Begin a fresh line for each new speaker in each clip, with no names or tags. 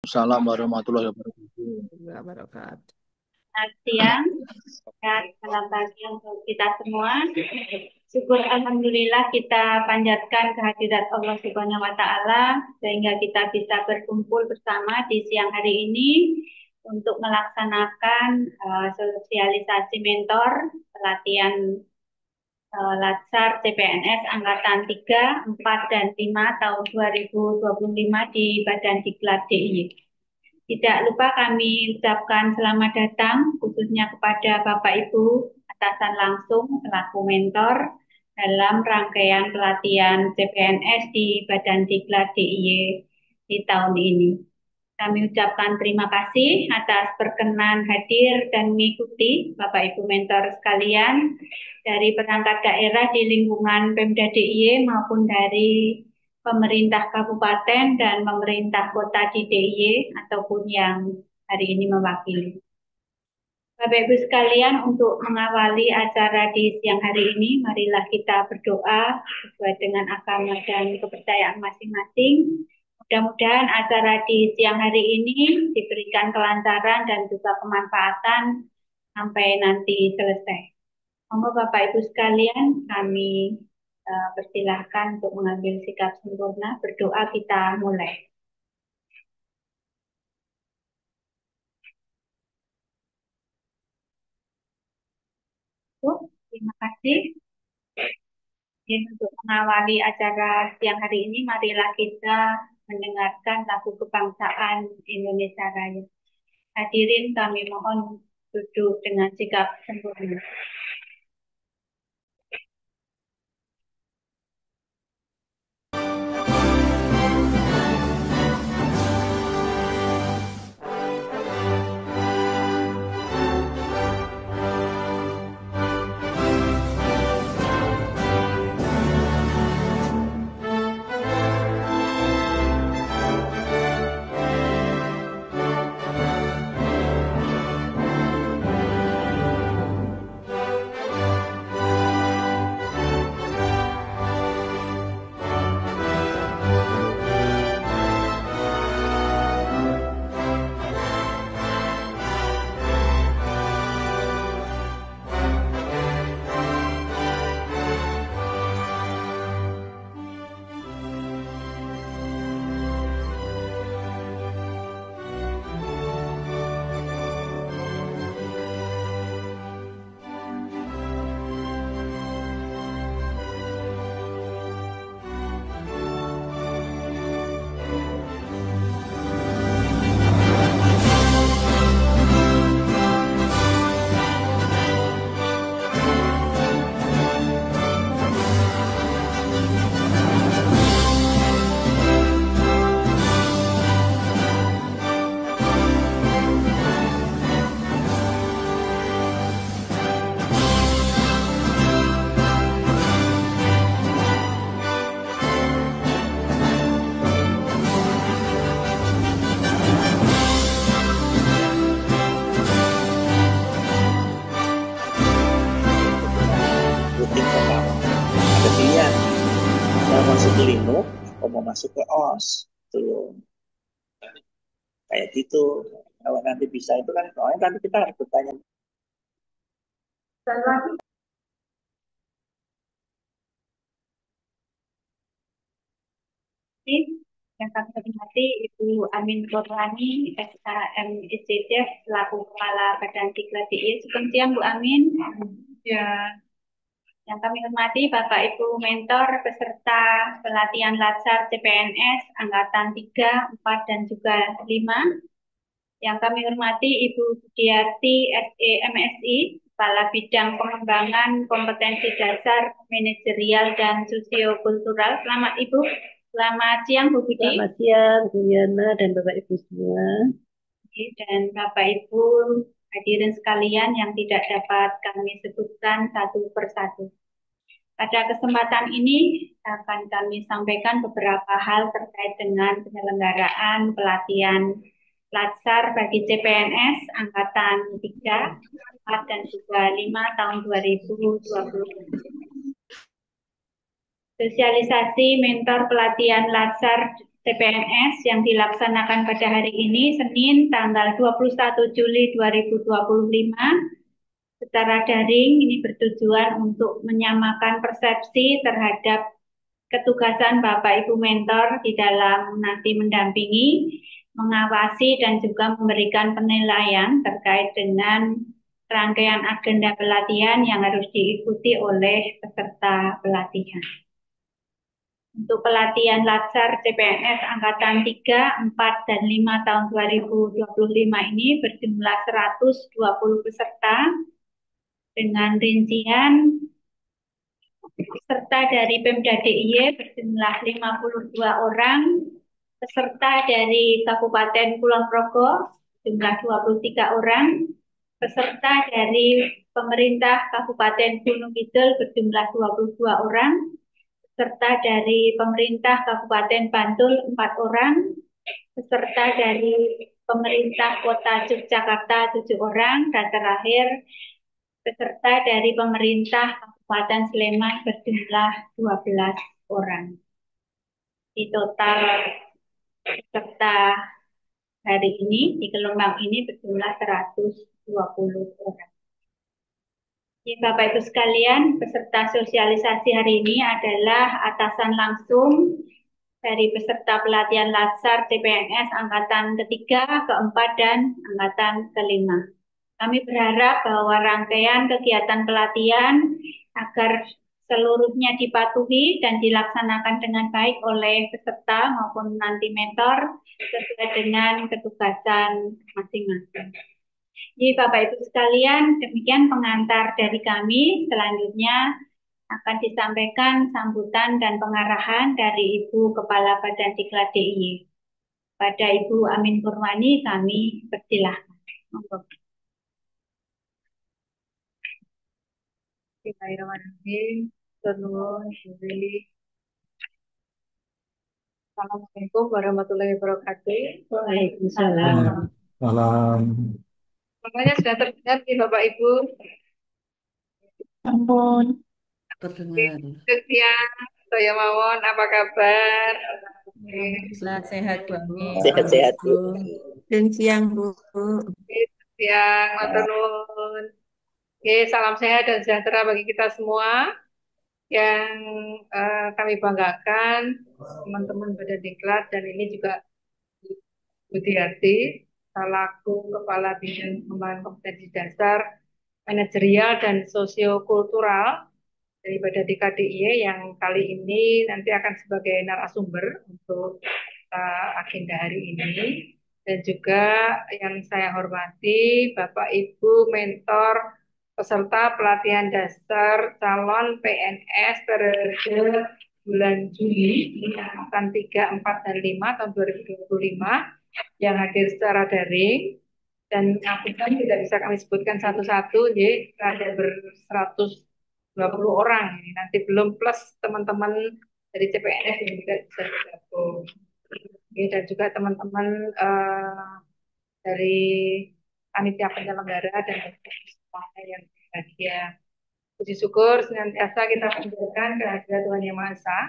Salam warahmatullahi wabarakatuh.
Wabarakatuh.
Selamat siang dan selamat pagi untuk kita semua. Syukur Alhamdulillah kita panjatkan kehadirat Allah Subhanahu wa Ta'ala sehingga kita bisa berkumpul bersama di siang hari ini untuk melaksanakan sosialisasi mentor pelatihan Latsar CPNS Angkatan 3, 4, dan 5 tahun 2025 di Badan Diklat DIY. Tidak lupa kami ucapkan selamat datang khususnya kepada Bapak Ibu atasan langsung selaku mentor dalam rangkaian pelatihan CPNS di Badan Diklat DIY di tahun ini. Kami ucapkan terima kasih atas berkenan hadir dan mengikuti Bapak Ibu mentor sekalian dari perangkat daerah di lingkungan Pemda DIY maupun dari pemerintah kabupaten dan pemerintah kota di DIY ataupun yang hari ini mewakili. Bapak Ibu sekalian, untuk mengawali acara di siang hari ini, marilah kita berdoa sesuai dengan agama dan kepercayaan masing-masing. Mudah-mudahan acara di siang hari ini diberikan kelancaran dan juga kemanfaatan sampai nanti selesai. Monggo Bapak Ibu sekalian, kami persilahkan untuk mengambil sikap sempurna. Berdoa kita mulai. Terima kasih. Untuk mengawali acara siang hari ini, marilah kita mendengarkan lagu kebangsaan Indonesia Raya. Hadirin kami mohon duduk dengan sikap sempurna.
Routing pertama ada pilihan mau masuk ke Linux atau mau masuk ke OS tuh kayak gitu. Kalau nanti bisa itu kan soalnya nanti kita harus bertanya.
Yang kami hormati Ibu Amin Korwani, SHM ICD selaku Kepala Badan Diklat DIY. Selamat siang Bu Amin. Ya. Yang kami hormati Bapak Ibu mentor peserta pelatihan Latsar CPNS Angkatan 3, 4, dan juga 5. Yang kami hormati Ibu Budiarti SE MSI, Kepala Bidang Pengembangan Kompetensi Dasar, Manajerial, dan Sosiokultural. Selamat Ibu. Selamat siang Bu Budi.
Selamat siang Bu Yana dan Bapak Ibu semua.
Dan Bapak Ibu hadirin sekalian yang tidak dapat kami sebutkan satu persatu. Pada kesempatan ini akan kami sampaikan beberapa hal terkait dengan penyelenggaraan pelatihan Latsar bagi CPNS Angkatan 3, 4, dan juga 5 tahun 2020. Sosialisasi mentor pelatihan Latsar CPNS yang dilaksanakan pada hari ini, Senin, tanggal 21 Juli 2025, secara daring. Ini bertujuan untuk menyamakan persepsi terhadap ketugasan Bapak Ibu mentor di dalam nanti mendampingi, mengawasi, dan juga memberikan penilaian terkait dengan rangkaian agenda pelatihan yang harus diikuti oleh peserta pelatihan. Untuk pelatihan Latsar CPNS Angkatan 3, 4, dan 5 tahun 2025 ini berjumlah 120 peserta dengan rincian peserta dari Pemda DIY berjumlah 52 orang, peserta dari Kabupaten Kulon Progo jumlah 23 orang, peserta dari pemerintah Kabupaten Gunung Kidul berjumlah 22 orang, peserta dari pemerintah Kabupaten Bantul 4 orang, peserta dari pemerintah Kota Yogyakarta 7 orang, dan terakhir peserta dari pemerintah Kabupaten Sleman berjumlah 12 orang. Di total peserta hari ini di gelombang ini berjumlah 120 orang. Ya, Bapak Ibu sekalian, peserta sosialisasi hari ini adalah atasan langsung dari peserta pelatihan Latsar CPNS Angkatan ketiga, keempat, dan Angkatan kelima. Kami berharap bahwa rangkaian kegiatan pelatihan agar seluruhnya dipatuhi dan dilaksanakan dengan baik oleh peserta maupun nanti mentor sesuai dengan ketugasan masing-masing. Jadi Bapak Ibu sekalian, demikian pengantar dari kami. Selanjutnya akan disampaikan sambutan dan pengarahan dari Ibu Kepala Badan Diklat DIY. Pada Ibu Amin Purwani kami persilahkan.
Bismillahirrahmanirrahim. Assalamualaikum warahmatullahi wabarakatuh.
Waalaikumsalam.
Salam.
Semuanya sudah terdengar nih Bapak Ibu.
Ampun.
Terdengar.
Siang, saya Mawon, apa kabar?
Alhamdulillah sehat Bu Amin.
Sehat-sehat, Bu.
Dan siang Bu.
Siang, matur nuwun. Oke, salam sehat dan sejahtera bagi kita semua yang kami banggakan, teman-teman Badan Diklat, dan ini juga Budiarti, selaku Kepala Bidang Pengembangan Kompetensi Dasar, Manajerial, dan Sosiokultural dari Badan Diklat DIY yang kali ini nanti akan sebagai narasumber untuk agenda hari ini. Dan juga yang saya hormati Bapak Ibu mentor peserta pelatihan dasar calon PNS periode bulan Juli angkatan 3, 4, dan 5 tahun 2025 yang hadir secara daring, dan angkutan tidak bisa kami sebutkan satu-satu, jadi ada ber-120 orang ini, nanti belum plus teman-teman dari CPNS yang juga bisa bergabung. Dan juga teman-teman dari panitia penyelenggara dan semuanya yang berbahagia. Puji syukur senantiasa kita panjatkan kehadirat Tuhan Yang Maha Esa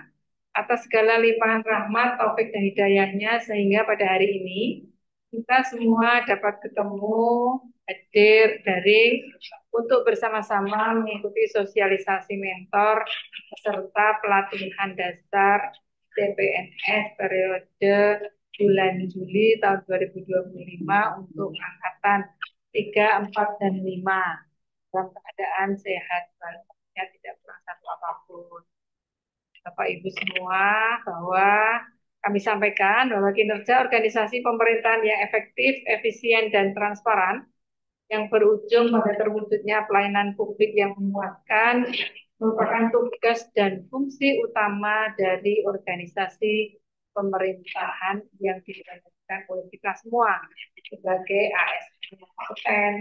atas segala limpahan rahmat, taufik, dan hidayahnya, sehingga pada hari ini kita semua dapat ketemu, hadir daring untuk bersama-sama mengikuti sosialisasi mentor peserta pelatihan dasar CPNS periode bulan Juli tahun 2025 untuk angkatan 3, 4, dan 5 dalam keadaan sehat, walaupun tidak kurang satu apapun. Bapak Ibu semua, bahwa kami sampaikan bahwa kinerja organisasi pemerintahan yang efektif, efisien, dan transparan yang berujung pada terwujudnya pelayanan publik yang memuaskan merupakan tugas dan fungsi utama dari organisasi pemerintahan yang dijalankan oleh kita semua sebagai ASN yang kompeten,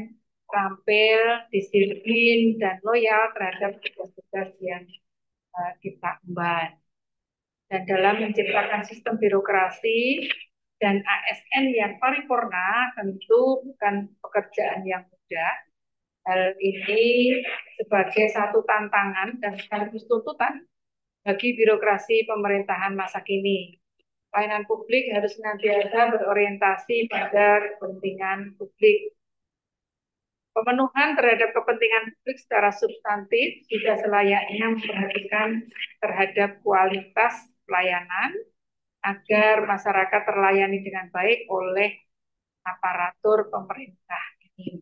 terampil, disiplin, dan loyal terhadap tugas-tugas yang kita emban. Dan dalam menciptakan sistem birokrasi dan ASN yang paripurna tentu bukan pekerjaan yang mudah. Hal ini sebagai satu tantangan dan sekaligus tuntutan bagi birokrasi pemerintahan masa kini. Pelayanan publik harus senantiasa berorientasi pada kepentingan publik. Pemenuhan terhadap kepentingan publik secara substantif juga selayaknya memperhatikan terhadap kualitas pelayanan agar masyarakat terlayani dengan baik oleh aparatur pemerintah ini.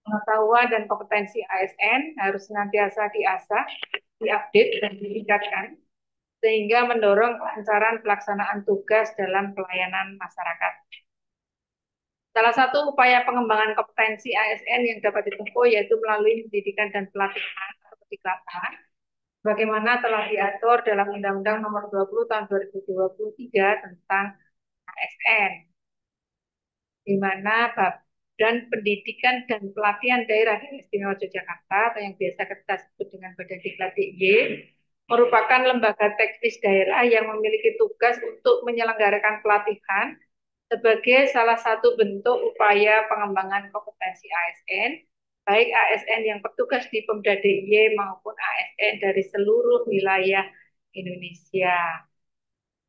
Pengetahuan dan kompetensi ASN harus senantiasa diasah, diupdate, dan ditingkatkan sehingga mendorong kelancaran pelaksanaan tugas dalam pelayanan masyarakat. Salah satu upaya pengembangan kompetensi ASN yang dapat ditempuh yaitu melalui pendidikan dan pelatihan atau pendiklat, bagaimana telah diatur dalam Undang-Undang Nomor 20 Tahun 2023 tentang ASN, di mana Badan Pendidikan dan Pelatihan Daerah Istimewa Yogyakarta atau yang biasa kita sebut dengan Badan Diklat DIY merupakan lembaga teknis daerah yang memiliki tugas untuk menyelenggarakan pelatihan sebagai salah satu bentuk upaya pengembangan kompetensi ASN, baik ASN yang bertugas di Pemda DIY maupun ASN dari seluruh wilayah Indonesia.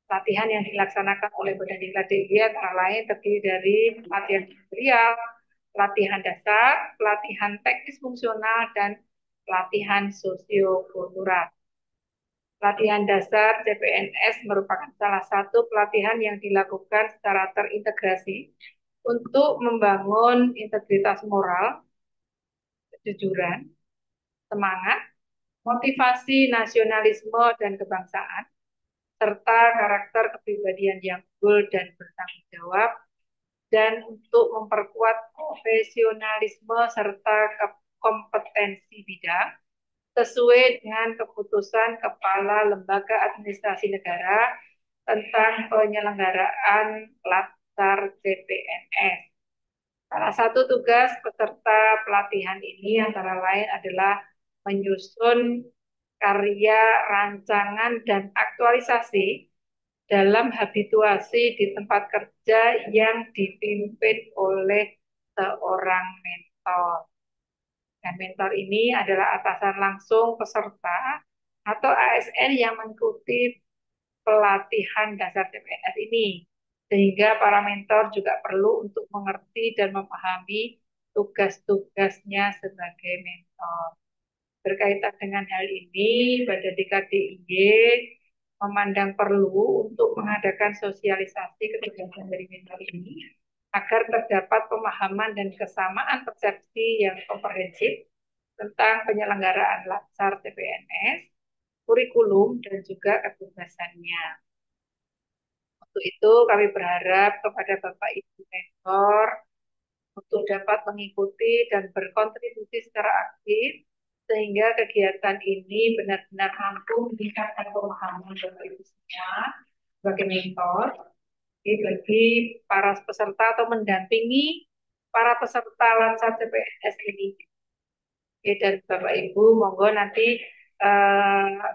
Pelatihan yang dilaksanakan oleh Badan Diklat DIY antara lain terdiri dari pelatihan tutorial, pelatihan dasar, pelatihan teknis fungsional, dan pelatihan sosiokultural. Pelatihan dasar CPNS merupakan salah satu pelatihan yang dilakukan secara terintegrasi untuk membangun integritas moral, kejujuran, semangat, motivasi nasionalisme dan kebangsaan, serta karakter kepribadian yang unggul dan bertanggung jawab, dan untuk memperkuat profesionalisme serta kompetensi bidang sesuai dengan keputusan Kepala Lembaga Administrasi Negara tentang penyelenggaraan Latsar CPNS. Salah satu tugas peserta pelatihan ini antara lain adalah menyusun karya, rancangan, dan aktualisasi dalam habituasi di tempat kerja yang dipimpin oleh seorang mentor. Dan mentor ini adalah atasan langsung peserta atau ASN yang mengikuti pelatihan dasar CPNS ini. Sehingga para mentor juga perlu untuk mengerti dan memahami tugas-tugasnya sebagai mentor. Berkaitan dengan hal ini, Badan Diklat DIY memandang perlu untuk mengadakan sosialisasi kegiatan dari mentor ini agar terdapat pemahaman dan kesamaan persepsi yang komprehensif tentang penyelenggaraan Latsar CPNS, kurikulum, dan juga ketugasannya. Untuk itu kami berharap kepada Bapak Ibu mentor untuk dapat mengikuti dan berkontribusi secara aktif sehingga kegiatan ini benar-benar mampu meningkatkan pemahaman Bapak Ibu semua sebagai mentor bagi para peserta atau mendampingi para peserta Latsar CPNS ini. Dan Bapak Ibu, monggo nanti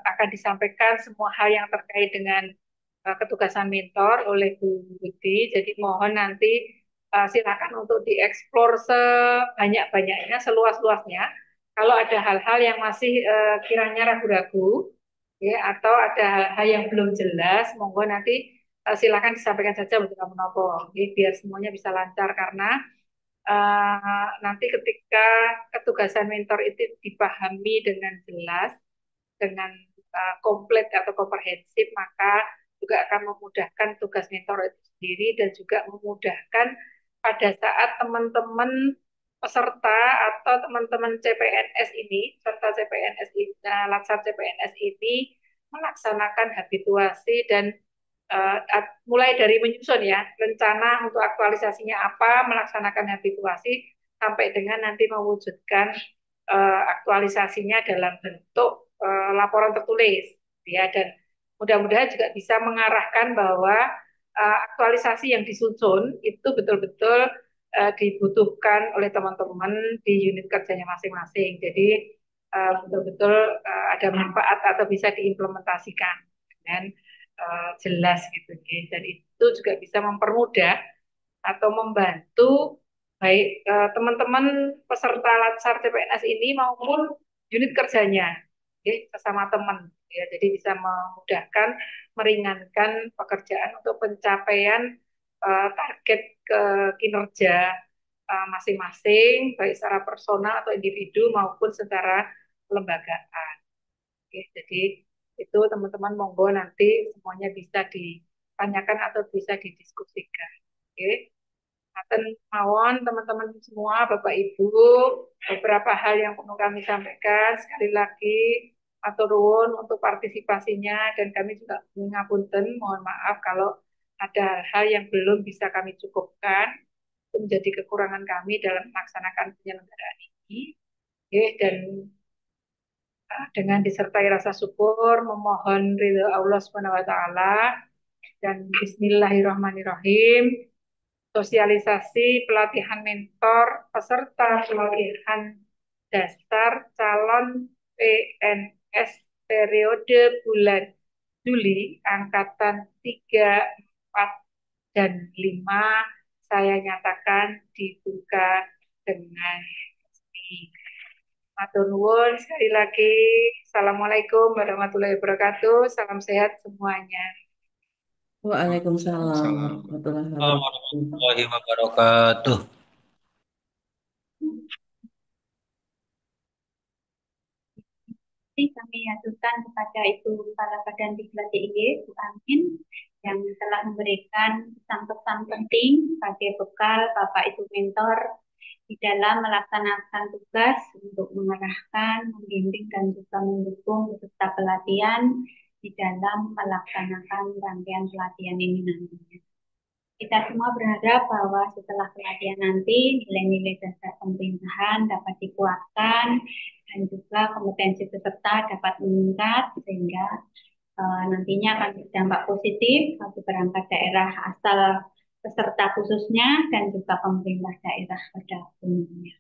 akan disampaikan semua hal yang terkait dengan ketugasan mentor oleh Bu Budi. Jadi mohon nanti silakan untuk dieksplor sebanyak-banyaknya, seluas-luasnya. Kalau ada hal-hal yang masih kiranya ragu-ragu, ya, atau ada hal-hal yang belum jelas, monggo nanti silakan disampaikan saja betul menopo, biar semuanya bisa lancar karena nanti ketika ketugasan mentor itu dipahami dengan jelas, dengan komplit atau komprehensif, maka juga akan memudahkan tugas mentor itu sendiri dan juga memudahkan pada saat teman-teman peserta atau teman-teman CPNS ini, serta CPNS Latsar CPNS ini melaksanakan habituasi dan mulai dari menyusun ya rencana untuk aktualisasinya apa, melaksanakan habituasi sampai dengan nanti mewujudkan aktualisasinya dalam bentuk laporan tertulis ya, dan mudah-mudahan juga bisa mengarahkan bahwa aktualisasi yang disusun itu betul-betul dibutuhkan oleh teman-teman di unit kerjanya masing-masing. Jadi betul-betul ada manfaat atau bisa diimplementasikan dengan jelas gitu, dan itu juga bisa mempermudah atau membantu baik teman-teman peserta Latsar CPNS ini maupun unit kerjanya sesama teman ya. Jadi bisa memudahkan, meringankan pekerjaan untuk pencapaian target ke kinerja masing-masing, baik secara personal atau individu maupun secara kelembagaan. Jadi itu teman-teman monggo nanti semuanya bisa ditanyakan atau bisa didiskusikan. Aten mawon teman-teman semua, Bapak Ibu, beberapa hal yang perlu kami sampaikan. Sekali lagi, atur nuwun untuk partisipasinya dan kami juga ngapunten, mohon maaf kalau ada hal yang belum bisa kami cukupkan. Itu menjadi kekurangan kami dalam melaksanakan penyelenggaraan ini. Dan dengan disertai rasa syukur, memohon ridho Allah Subhanahu wa taala dan bismillahirrahmanirrahim. Sosialisasi pelatihan mentor peserta pelatihan dasar calon PNS periode bulan Juli angkatan 3, 4, dan 5 saya nyatakan dibuka dengan resmi. Matur nuwun sekali lagi. Assalamualaikum warahmatullahi wabarakatuh. Salam sehat semuanya.
Waalaikumsalam warahmatullahi wabarakatuh.
warahmatullahi wabarakatuh.
Kami aturkan kepada Ibu Kepala Badan Diklat DIY, Bu Amin, yang telah memberikan pesan-pesan penting sebagai bekal Bapak Ibu mentor di dalam melaksanakan tugas untuk mengarahkan, membimbing, dan juga mendukung peserta pelatihan di dalam melaksanakan rangkaian pelatihan ini nantinya. Kita semua berharap bahwa setelah pelatihan nanti nilai-nilai dasar pemerintahan dapat dikuatkan dan juga kompetensi peserta dapat meningkat sehingga nantinya akan berdampak positif bagi perangkat daerah asal peserta khususnya dan juga pemerintah daerah pada umumnya.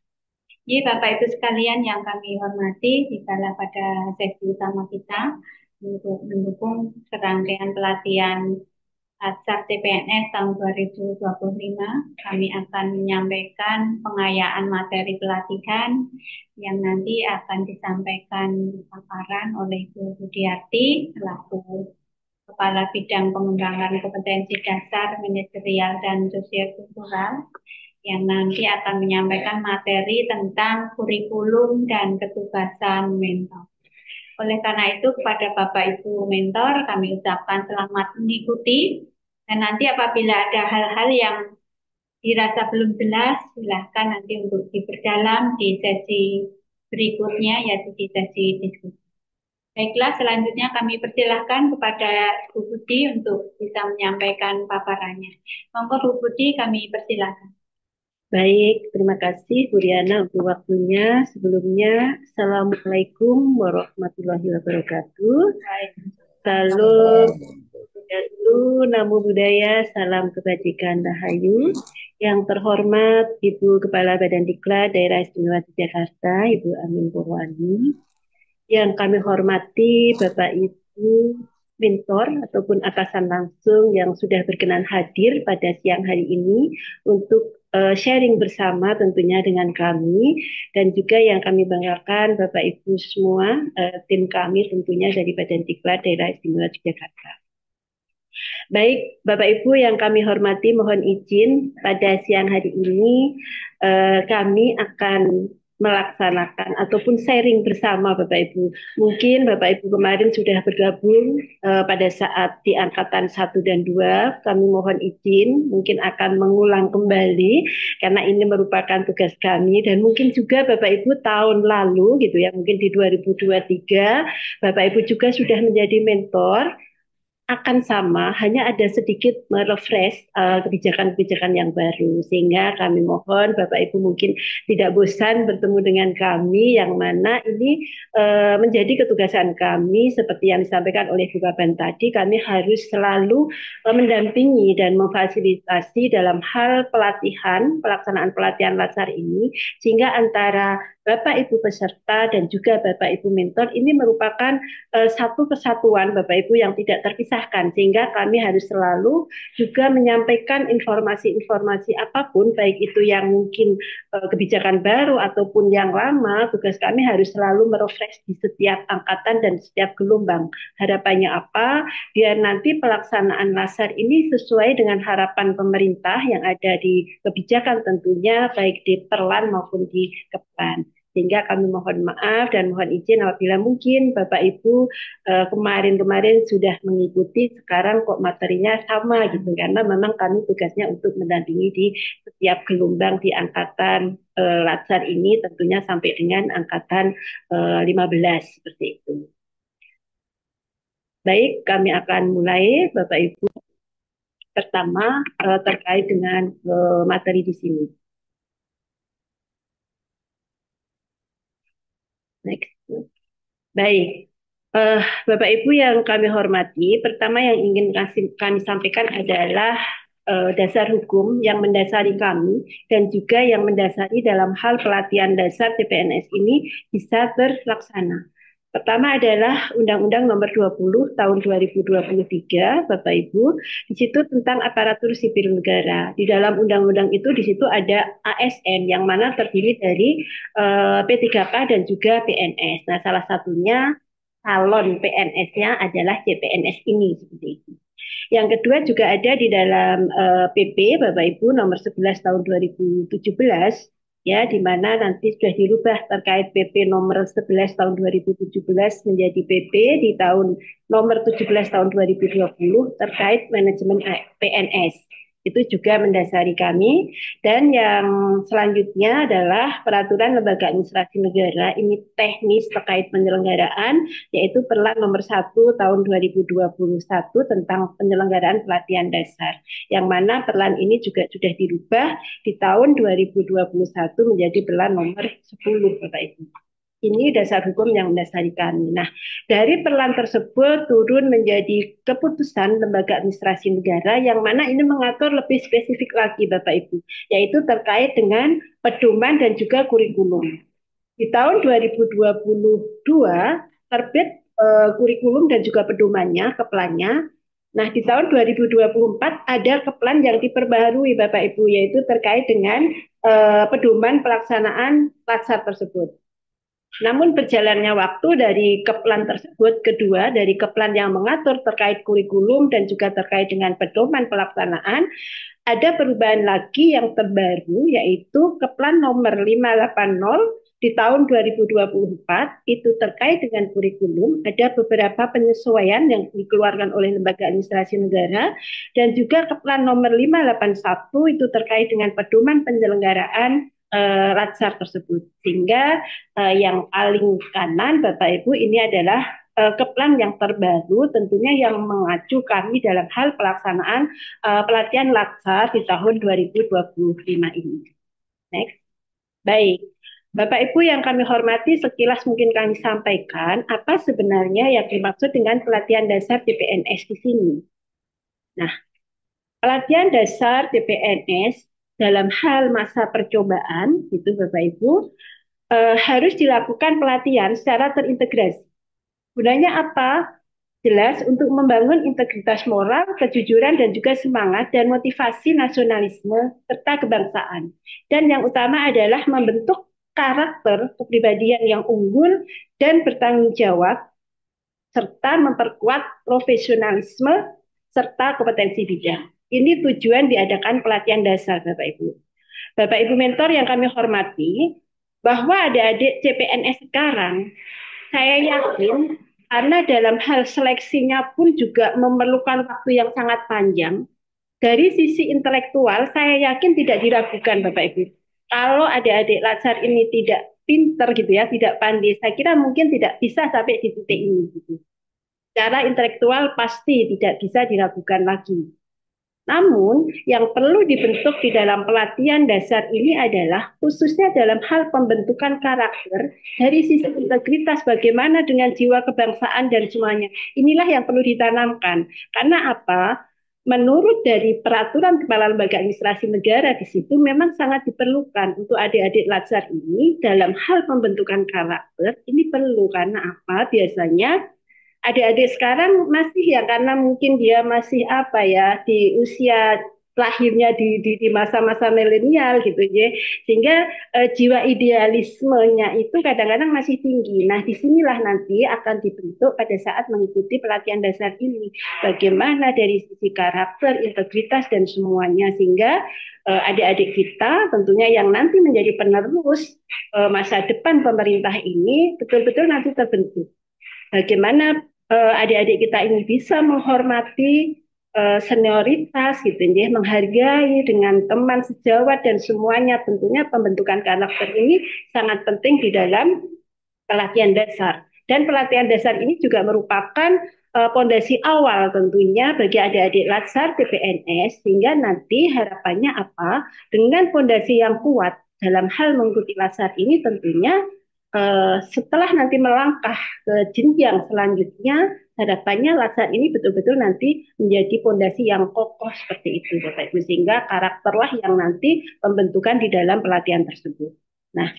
Jadi Bapak Ibu sekalian yang kami hormati, dikala pada sesi utama kita untuk mendukung serangkaian pelatihan Dasar CPNS tahun 2025, kami akan menyampaikan pengayaan materi pelatihan yang nanti akan disampaikan paparan oleh Ibu Budiarti selaku Kepala Bidang Pengembangan Kompetensi Dasar, Manajerial, dan Sosio-Kultural yang nanti akan menyampaikan materi tentang kurikulum dan ketugasan mentor. Oleh karena itu, kepada Bapak Ibu mentor, kami ucapkan selamat mengikuti. Dan nanti apabila ada hal-hal yang dirasa belum jelas, silahkan nanti untuk diperdalam di sesi berikutnya, yaitu di sesi diskusi. Baiklah, selanjutnya kami persilahkan kepada Bu Budi untuk bisa menyampaikan paparannya. Monggo Bu Budi, kami persilahkan.
Baik, terima kasih Bu Riana untuk waktunya. Sebelumnya, Assalamualaikum warahmatullahi wabarakatuh. Salam Namo Buddhaya, salam kebajikan Rahayu. Yang terhormat Ibu Kepala Badan Diklat Daerah Istimewa Yogyakarta, Ibu Amin Purwani. Yang kami hormati Bapak Ibu mentor ataupun atasan langsung yang sudah berkenan hadir pada siang hari ini untuk sharing bersama tentunya dengan kami, dan juga yang kami banggakan Bapak Ibu semua, tim kami tentunya dari Badan Diklat Daerah Istimewa Yogyakarta. Baik, Bapak Ibu yang kami hormati, mohon izin pada siang hari ini kami akan melaksanakan ataupun sharing bersama Bapak Ibu. Mungkin Bapak Ibu kemarin sudah bergabung pada saat di angkatan 1 dan 2. Kami mohon izin, mungkin akan mengulang kembali karena ini merupakan tugas kami, dan mungkin juga Bapak Ibu tahun lalu gitu ya, mungkin di 2023 Bapak Ibu juga sudah menjadi mentor. Akan sama, hanya ada sedikit merefresh kebijakan-kebijakan yang baru, sehingga kami mohon Bapak Ibu mungkin tidak bosan bertemu dengan kami, yang mana ini menjadi ketugasan kami seperti yang disampaikan oleh Bu Kaban tadi. Kami harus selalu mendampingi dan memfasilitasi dalam hal pelatihan, pelaksanaan pelatihan latsar ini, sehingga antara Bapak Ibu peserta dan juga Bapak Ibu mentor ini merupakan satu kesatuan Bapak Ibu yang tidak terpisahkan, sehingga kami harus selalu juga menyampaikan informasi-informasi apapun, baik itu yang mungkin kebijakan baru ataupun yang lama. Tugas kami harus selalu merefresh di setiap angkatan dan setiap gelombang. Harapannya apa? Biar nanti pelaksanaan LASAR ini sesuai dengan harapan pemerintah yang ada di kebijakan tentunya, baik di Perlan maupun di Keplan. Sehingga kami mohon maaf dan mohon izin apabila mungkin Bapak Ibu kemarin-kemarin sudah mengikuti, sekarang kok materinya sama gitu, karena memang kami tugasnya untuk mendampingi di setiap gelombang di angkatan LASAR ini, tentunya sampai dengan angkatan 15 seperti itu. Baik, kami akan mulai Bapak Ibu. Pertama terkait dengan materi di sini. Next. Baik, Bapak Ibu yang kami hormati, pertama yang ingin kami sampaikan adalah dasar hukum yang mendasari kami dan juga yang mendasari dalam hal pelatihan dasar CPNS ini bisa terlaksana. Pertama adalah Undang-Undang Nomor 20 Tahun 2023, Bapak Ibu. Di situ tentang aparatur sipil negara. Di dalam undang-undang itu di situ ada ASN yang mana terdiri dari P3K dan juga PNS. Nah, salah satunya calon PNS-nya adalah CPNS ini seperti itu. Yang kedua juga ada di dalam PP Bapak Ibu nomor 11 tahun 2017, ya, di mana nanti sudah dirubah terkait PP nomor 11 tahun 2017 menjadi PP di tahun nomor 17 tahun 2020 terkait manajemen PNS. Itu juga mendasari kami. Dan yang selanjutnya adalah peraturan lembaga administrasi negara, ini teknis terkait penyelenggaraan, yaitu Perlan nomor 1 tahun 2021 tentang penyelenggaraan pelatihan dasar, yang mana Perlan ini juga sudah dirubah di tahun 2021 menjadi Perlan nomor 10 Bapak Ibu. Ini dasar hukum yang mendasari kami. Nah, dari Perlan tersebut turun menjadi keputusan lembaga administrasi negara yang mana ini mengatur lebih spesifik lagi Bapak Ibu, yaitu terkait dengan pedoman dan juga kurikulum. Di tahun 2022 terbit kurikulum dan juga pedomannya, keplannya. Nah, di tahun 2024 ada keplan yang diperbaharui Bapak Ibu, yaitu terkait dengan pedoman pelaksanaan LASAR tersebut. Namun berjalannya waktu dari keplan tersebut, kedua dari keplan yang mengatur terkait kurikulum dan juga terkait dengan pedoman pelaksanaan, ada perubahan lagi yang terbaru, yaitu keplan nomor 580 di tahun 2024, itu terkait dengan kurikulum. Ada beberapa penyesuaian yang dikeluarkan oleh lembaga administrasi negara, dan juga keplan nomor 581 itu terkait dengan pedoman penyelenggaraan LASAR tersebut. Sehingga yang paling kanan Bapak Ibu ini adalah keplan yang terbaru, tentunya yang mengacu kami dalam hal pelaksanaan pelatihan LASAR di tahun 2025 ini. Next. Baik, Bapak Ibu yang kami hormati, sekilas mungkin kami sampaikan apa sebenarnya yang dimaksud dengan pelatihan dasar CPNS di sini. Nah, pelatihan dasar CPNS dalam hal masa percobaan, itu Bapak Ibu, harus dilakukan pelatihan secara terintegrasi. Gunanya apa? Jelas untuk membangun integritas moral, kejujuran, dan juga semangat dan motivasi nasionalisme serta kebangsaan. Dan yang utama adalah membentuk karakter kepribadian yang unggul dan bertanggung jawab, serta memperkuat profesionalisme serta kompetensi bidang. Ini tujuan diadakan pelatihan dasar, Bapak Ibu. Bapak Ibu mentor yang kami hormati, bahwa adik-adik CPNS sekarang, saya yakin karena dalam hal seleksinya pun juga memerlukan waktu yang sangat panjang. Dari sisi intelektual, saya yakin tidak diragukan Bapak Ibu. Kalau adik-adik LASAR ini tidak pinter gitu ya, tidak pandai, saya kira mungkin tidak bisa sampai di titik ini. Gitu. Secara intelektual pasti tidak bisa diragukan lagi. Namun, yang perlu dibentuk di dalam pelatihan dasar ini adalah khususnya dalam hal pembentukan karakter dari sisi integritas, bagaimana dengan jiwa kebangsaan dan semuanya. Inilah yang perlu ditanamkan. Karena apa? menurut dari peraturan Kepala Lembaga Administrasi Negara di situ memang sangat diperlukan untuk adik-adik Latsar ini dalam hal pembentukan karakter ini perlu karena apa? Biasanya adik-adik sekarang masih ya karena mungkin dia masih apa ya di usia lahirnya di masa-masa milenial gitu ya sehingga jiwa idealismenya itu kadang-kadang masih tinggi. Nah, disinilah nanti akan dibentuk pada saat mengikuti pelatihan dasar ini bagaimana dari sisi karakter, integritas dan semuanya sehingga adik-adik kita tentunya yang nanti menjadi penerus masa depan pemerintah ini betul-betul nanti terbentuk. Bagaimana adik-adik kita ini bisa menghormati senioritas gitu ya, menghargai dengan teman sejawat dan semuanya tentunya pembentukan karakter ini sangat penting di dalam pelatihan dasar. Dan pelatihan dasar ini juga merupakan pondasi awal tentunya bagi adik-adik Latsar PPNS sehingga nanti harapannya apa? Dengan pondasi yang kuat dalam hal mengikuti Latsar ini tentunya setelah nanti melangkah ke jenjang selanjutnya, harapannya Latsar ini betul-betul nanti menjadi pondasi yang kokoh seperti itu, Bapak Ibu, sehingga karakterlah yang nanti pembentukan di dalam pelatihan tersebut. Nah,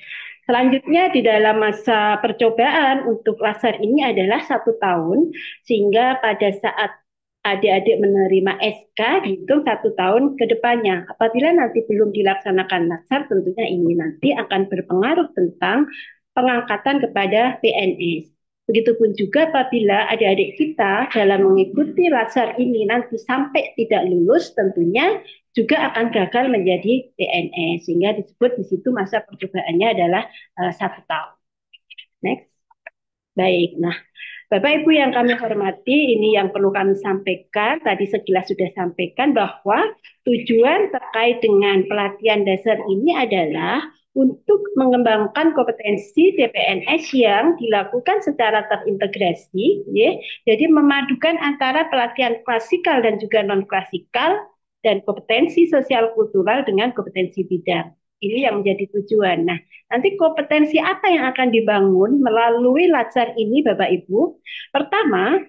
selanjutnya di dalam masa percobaan untuk Latsar ini adalah 1 tahun, sehingga pada saat adik-adik menerima SK dihitung 1 tahun ke depannya. Apabila nanti belum dilaksanakan Latsar, tentunya ini nanti akan berpengaruh tentang pengangkatan kepada PNS. Begitupun juga apabila adik-adik kita dalam mengikuti Latsar ini nanti sampai tidak lulus, tentunya juga akan gagal menjadi PNS, sehingga disebut di situ masa percobaannya adalah 1 tahun. Next. Baik, nah Bapak Ibu yang kami hormati, ini yang perlu kami sampaikan. Tadi sekilas sudah sampaikan bahwa tujuan terkait dengan pelatihan dasar ini adalah untuk mengembangkan kompetensi CPNS yang dilakukan secara terintegrasi, ya. Jadi memadukan antara pelatihan klasikal dan juga non klasikal dan kompetensi sosial kultural dengan kompetensi bidang. Ini yang menjadi tujuan. Nah, nanti kompetensi apa yang akan dibangun melalui Latsar ini, Bapak Ibu? Pertama,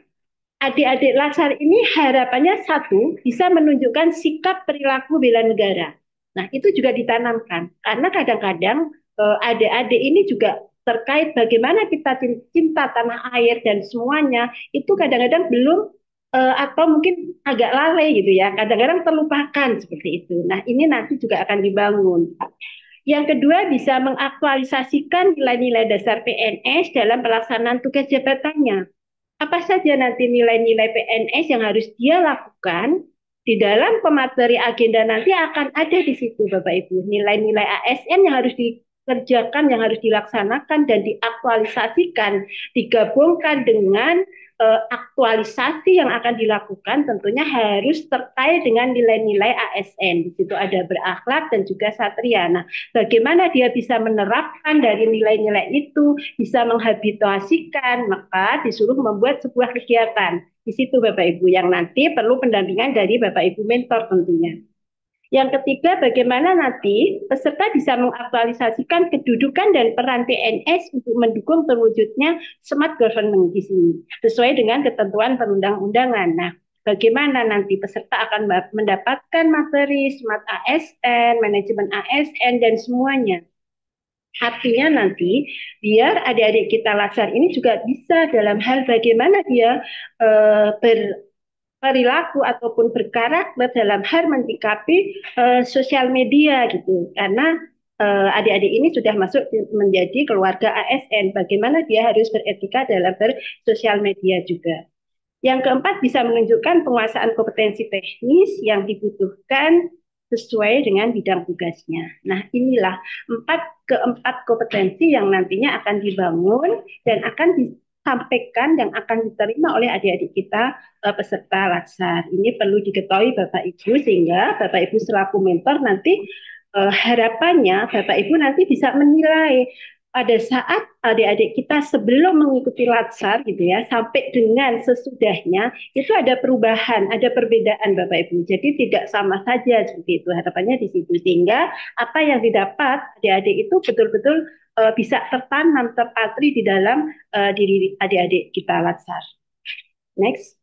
adik-adik Latsar ini harapannya satu, bisa menunjukkan sikap perilaku bela negara. Nah, itu juga ditanamkan. Karena kadang-kadang adik-adik ini juga terkait bagaimana kita cinta tanah air dan semuanya, itu kadang-kadang belum atau mungkin agak lalai gitu ya. Kadang-kadang terlupakan seperti itu. Nah, ini nanti juga akan dibangun. Yang kedua, bisa mengaktualisasikan nilai-nilai dasar PNS dalam pelaksanaan tugas jabatannya. Apa saja nanti nilai-nilai PNS yang harus dia lakukan di dalam pemateri agenda nanti akan ada di situ, Bapak Ibu. Nilai-nilai ASN yang harus dikerjakan, yang harus dilaksanakan dan diaktualisasikan, digabungkan dengan aktualisasi yang akan dilakukan tentunya harus terkait dengan nilai-nilai ASN. Di situ ada berakhlak dan juga satria. Nah, bagaimana dia bisa menerapkan dari nilai-nilai itu, bisa menghabituasikan, maka disuruh membuat sebuah kegiatan. Di situ Bapak Ibu yang nanti perlu pendampingan dari Bapak Ibu mentor tentunya. Yang ketiga, bagaimana nanti peserta bisa mengaktualisasikan kedudukan dan peran PNS untuk mendukung terwujudnya smart government di sini, sesuai dengan ketentuan perundang-undangan. Nah, bagaimana nanti peserta akan mendapatkan materi smart ASN, manajemen ASN, dan semuanya. Artinya nanti biar adik-adik kita Latsar ini juga bisa dalam hal bagaimana dia perilaku ataupun berkarakter dalam hal menyikapi sosial media gitu. Karena adik-adik ini sudah masuk menjadi keluarga ASN, bagaimana dia harus beretika dalam bersosial media juga. Yang keempat, bisa menunjukkan penguasaan kompetensi teknis yang dibutuhkan sesuai dengan bidang tugasnya. Nah, inilah keempat kompetensi yang nantinya akan dibangun dan akan disampaikan yang akan diterima oleh adik-adik kita peserta Latsar. Ini perlu diketahui Bapak Ibu sehingga Bapak Ibu selaku mentor nanti harapannya Bapak Ibu nanti bisa menilai pada saat adik-adik kita sebelum mengikuti Latsar gitu ya sampai dengan sesudahnya itu ada perubahan, ada perbedaan Bapak Ibu. Jadi tidak sama saja seperti itu. Harapannya di situ sehingga apa yang didapat adik-adik itu betul-betul bisa tertanam, terpatri di dalam diri adik-adik kita Latsar. Next.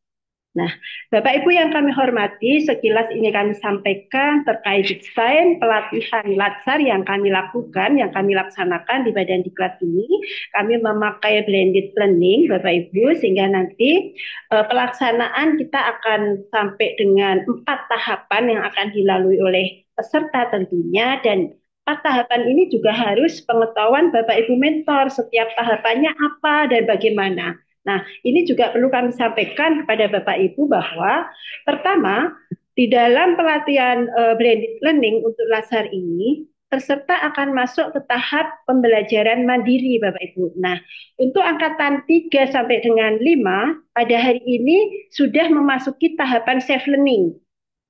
Nah, Bapak Ibu yang kami hormati, sekilas ini kami sampaikan terkait desain pelatihan latsar yang kami lakukan, yang kami laksanakan di Badan Diklat ini. Kami memakai blended learning, Bapak Ibu, sehingga nanti pelaksanaan kita akan sampai dengan 4 tahapan yang akan dilalui oleh peserta tentunya, dan 4 tahapan ini juga harus pengetahuan Bapak Ibu mentor, setiap tahapannya apa dan bagaimana. Nah, ini juga perlu kami sampaikan kepada Bapak Ibu bahwa pertama, di dalam pelatihan blended learning untuk latsar ini, peserta akan masuk ke tahap pembelajaran mandiri Bapak Ibu. Nah, untuk angkatan 3 sampai dengan 5, pada hari ini sudah memasuki tahapan self learning.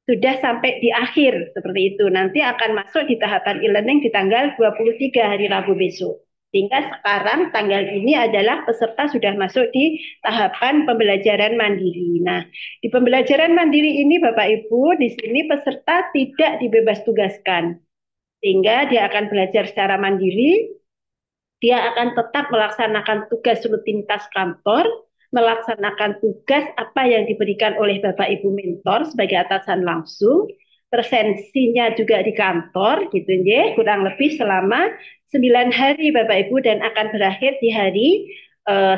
Sudah sampai di akhir seperti itu. Nanti akan masuk di tahapan e-learning di tanggal 23 hari Rabu besok. Sehingga sekarang tanggal ini adalah peserta sudah masuk di tahapan pembelajaran mandiri. Nah, di pembelajaran mandiri ini Bapak Ibu, di sini peserta tidak dibebas tugaskan. Sehingga dia akan belajar secara mandiri, dia akan tetap melaksanakan tugas rutinitas kantor, melaksanakan tugas apa yang diberikan oleh Bapak Ibu mentor sebagai atasan langsung, presensinya juga di kantor gitu ya, kurang lebih selama 9 hari Bapak Ibu, dan akan berakhir di hari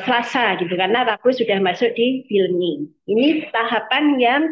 Selasa gitu, karena Rabu sudah masuk di e-learning. Ini tahapan yang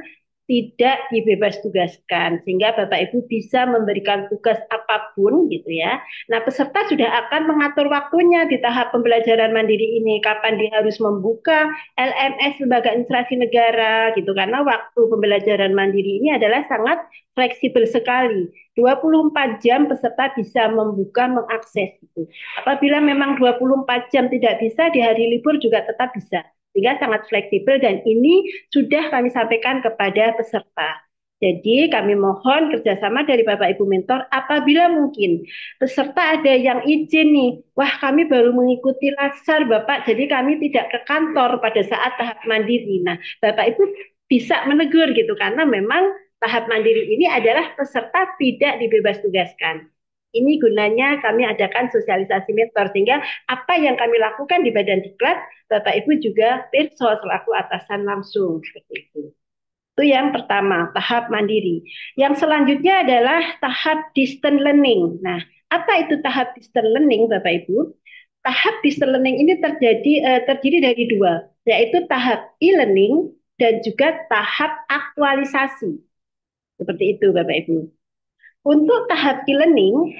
tidak dibebas tugaskan, sehingga Bapak Ibu bisa memberikan tugas apapun gitu ya. Nah, peserta sudah akan mengatur waktunya di tahap pembelajaran mandiri ini, kapan dia harus membuka LMS Lembaga Administrasi Negara gitu, karena waktu pembelajaran mandiri ini adalah sangat fleksibel sekali. 24 jam peserta bisa membuka, mengakses gitu. Apabila memang 24 jam tidak bisa, di hari libur juga tetap bisa. Sehingga sangat fleksibel, dan ini sudah kami sampaikan kepada peserta. Jadi kami mohon kerjasama dari Bapak Ibu mentor, apabila mungkin peserta ada yang izin nih, wah kami baru mengikuti latsar Bapak, jadi kami tidak ke kantor pada saat tahap mandiri. Nah, Bapak Ibu bisa menegur gitu, karena memang tahap mandiri ini adalah peserta tidak dibebas tugaskan. Ini gunanya kami adakan sosialisasi mentor, sehingga apa yang kami lakukan di Badan Diklat, Bapak Ibu juga pirsa selaku atasan langsung seperti itu. Itu yang pertama, tahap mandiri. Yang selanjutnya adalah tahap distance learning. Nah, apa itu tahap distance learning, Bapak Ibu? Tahap distance learning ini terdiri dari 2, yaitu tahap e-learning dan juga tahap aktualisasi. Seperti itu, Bapak Ibu. Untuk tahap e-learning,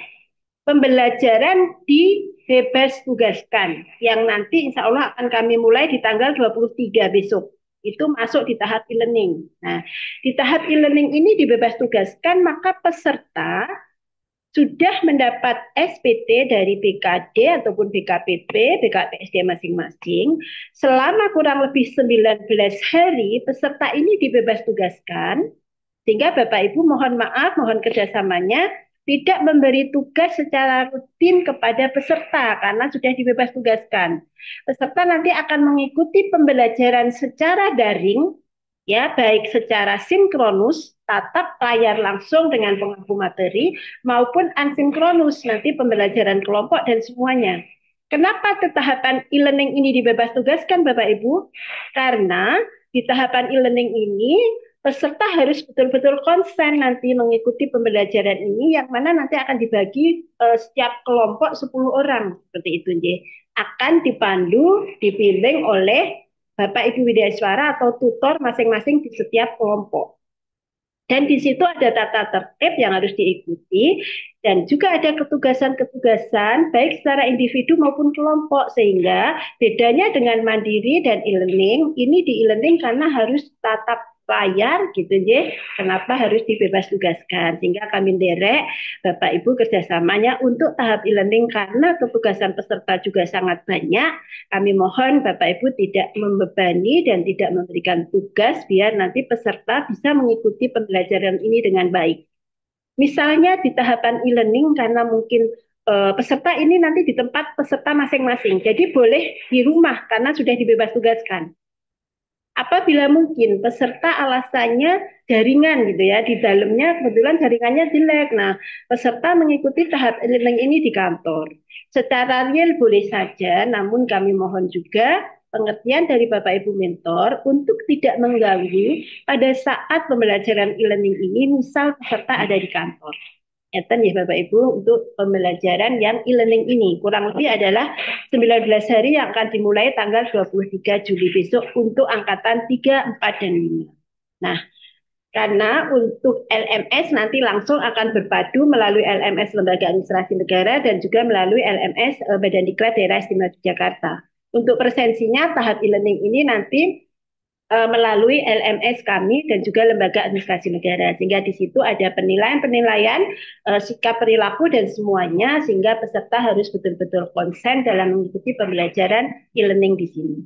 pembelajaran dibebas tugaskan, yang nanti insya Allah akan kami mulai di tanggal 23 besok. Itu masuk di tahap e-learning. Nah, di tahap e-learning ini dibebas tugaskan, maka peserta sudah mendapat SPT dari BKD ataupun BKPP, BKPSD masing-masing. Selama kurang lebih 19 hari, peserta ini dibebas tugaskan, sehingga Bapak Ibu mohon maaf, mohon kerjasamanya, tidak memberi tugas secara rutin kepada peserta karena sudah dibebas tugaskan. Peserta nanti akan mengikuti pembelajaran secara daring, ya, baik secara sinkronus, tatap layar langsung dengan pengampu materi, maupun asinkronus, nanti pembelajaran kelompok dan semuanya. Kenapa tahapan e-learning ini dibebas tugaskan Bapak Ibu? Karena di tahapan e-learning ini peserta harus betul-betul konsen nanti mengikuti pembelajaran ini, yang mana nanti akan dibagi setiap kelompok 10 orang seperti itu, akan dipandu, dibimbing oleh Bapak Ibu Widyaswara atau tutor masing-masing di setiap kelompok. Dan di situ ada tata tertib yang harus diikuti, dan juga ada ketugasan-ketugasan baik secara individu maupun kelompok, sehingga bedanya dengan mandiri dan e-learning, ini di e-learning karena harus tatap layar gitu ya, kenapa harus dibebas tugaskan, sehingga kami derek Bapak Ibu kerjasamanya untuk tahap e-learning karena ketugasan peserta juga sangat banyak. Kami mohon Bapak Ibu tidak membebani dan tidak memberikan tugas, biar nanti peserta bisa mengikuti pembelajaran ini dengan baik. Misalnya di tahapan e-learning karena mungkin peserta ini nanti di tempat peserta masing-masing, jadi boleh di rumah karena sudah dibebas tugaskan. Apabila mungkin peserta alasannya jaringan gitu ya, di dalamnya kebetulan jaringannya jelek. Nah, peserta mengikuti tahap e-learning ini di kantor. Secara real boleh saja, namun kami mohon juga pengertian dari Bapak Ibu mentor untuk tidak mengganggu pada saat pembelajaran e-learning ini, misal peserta ada di kantor. Eten ya Bapak Ibu untuk pembelajaran yang e-learning ini kurang lebih adalah 19 hari yang akan dimulai tanggal 23 Juli besok untuk angkatan 3, 4, dan 5. Nah, karena untuk LMS nanti langsung akan berpadu melalui LMS Lembaga Administrasi Negara dan juga melalui LMS Badan Diklat Daerah Istimewa Yogyakarta. Untuk presensinya tahap e-learning ini nanti melalui LMS kami dan juga Lembaga Administrasi Negara, sehingga di situ ada penilaian-penilaian sikap perilaku dan semuanya, sehingga peserta harus betul-betul konsen dalam mengikuti pembelajaran e-learning di sini.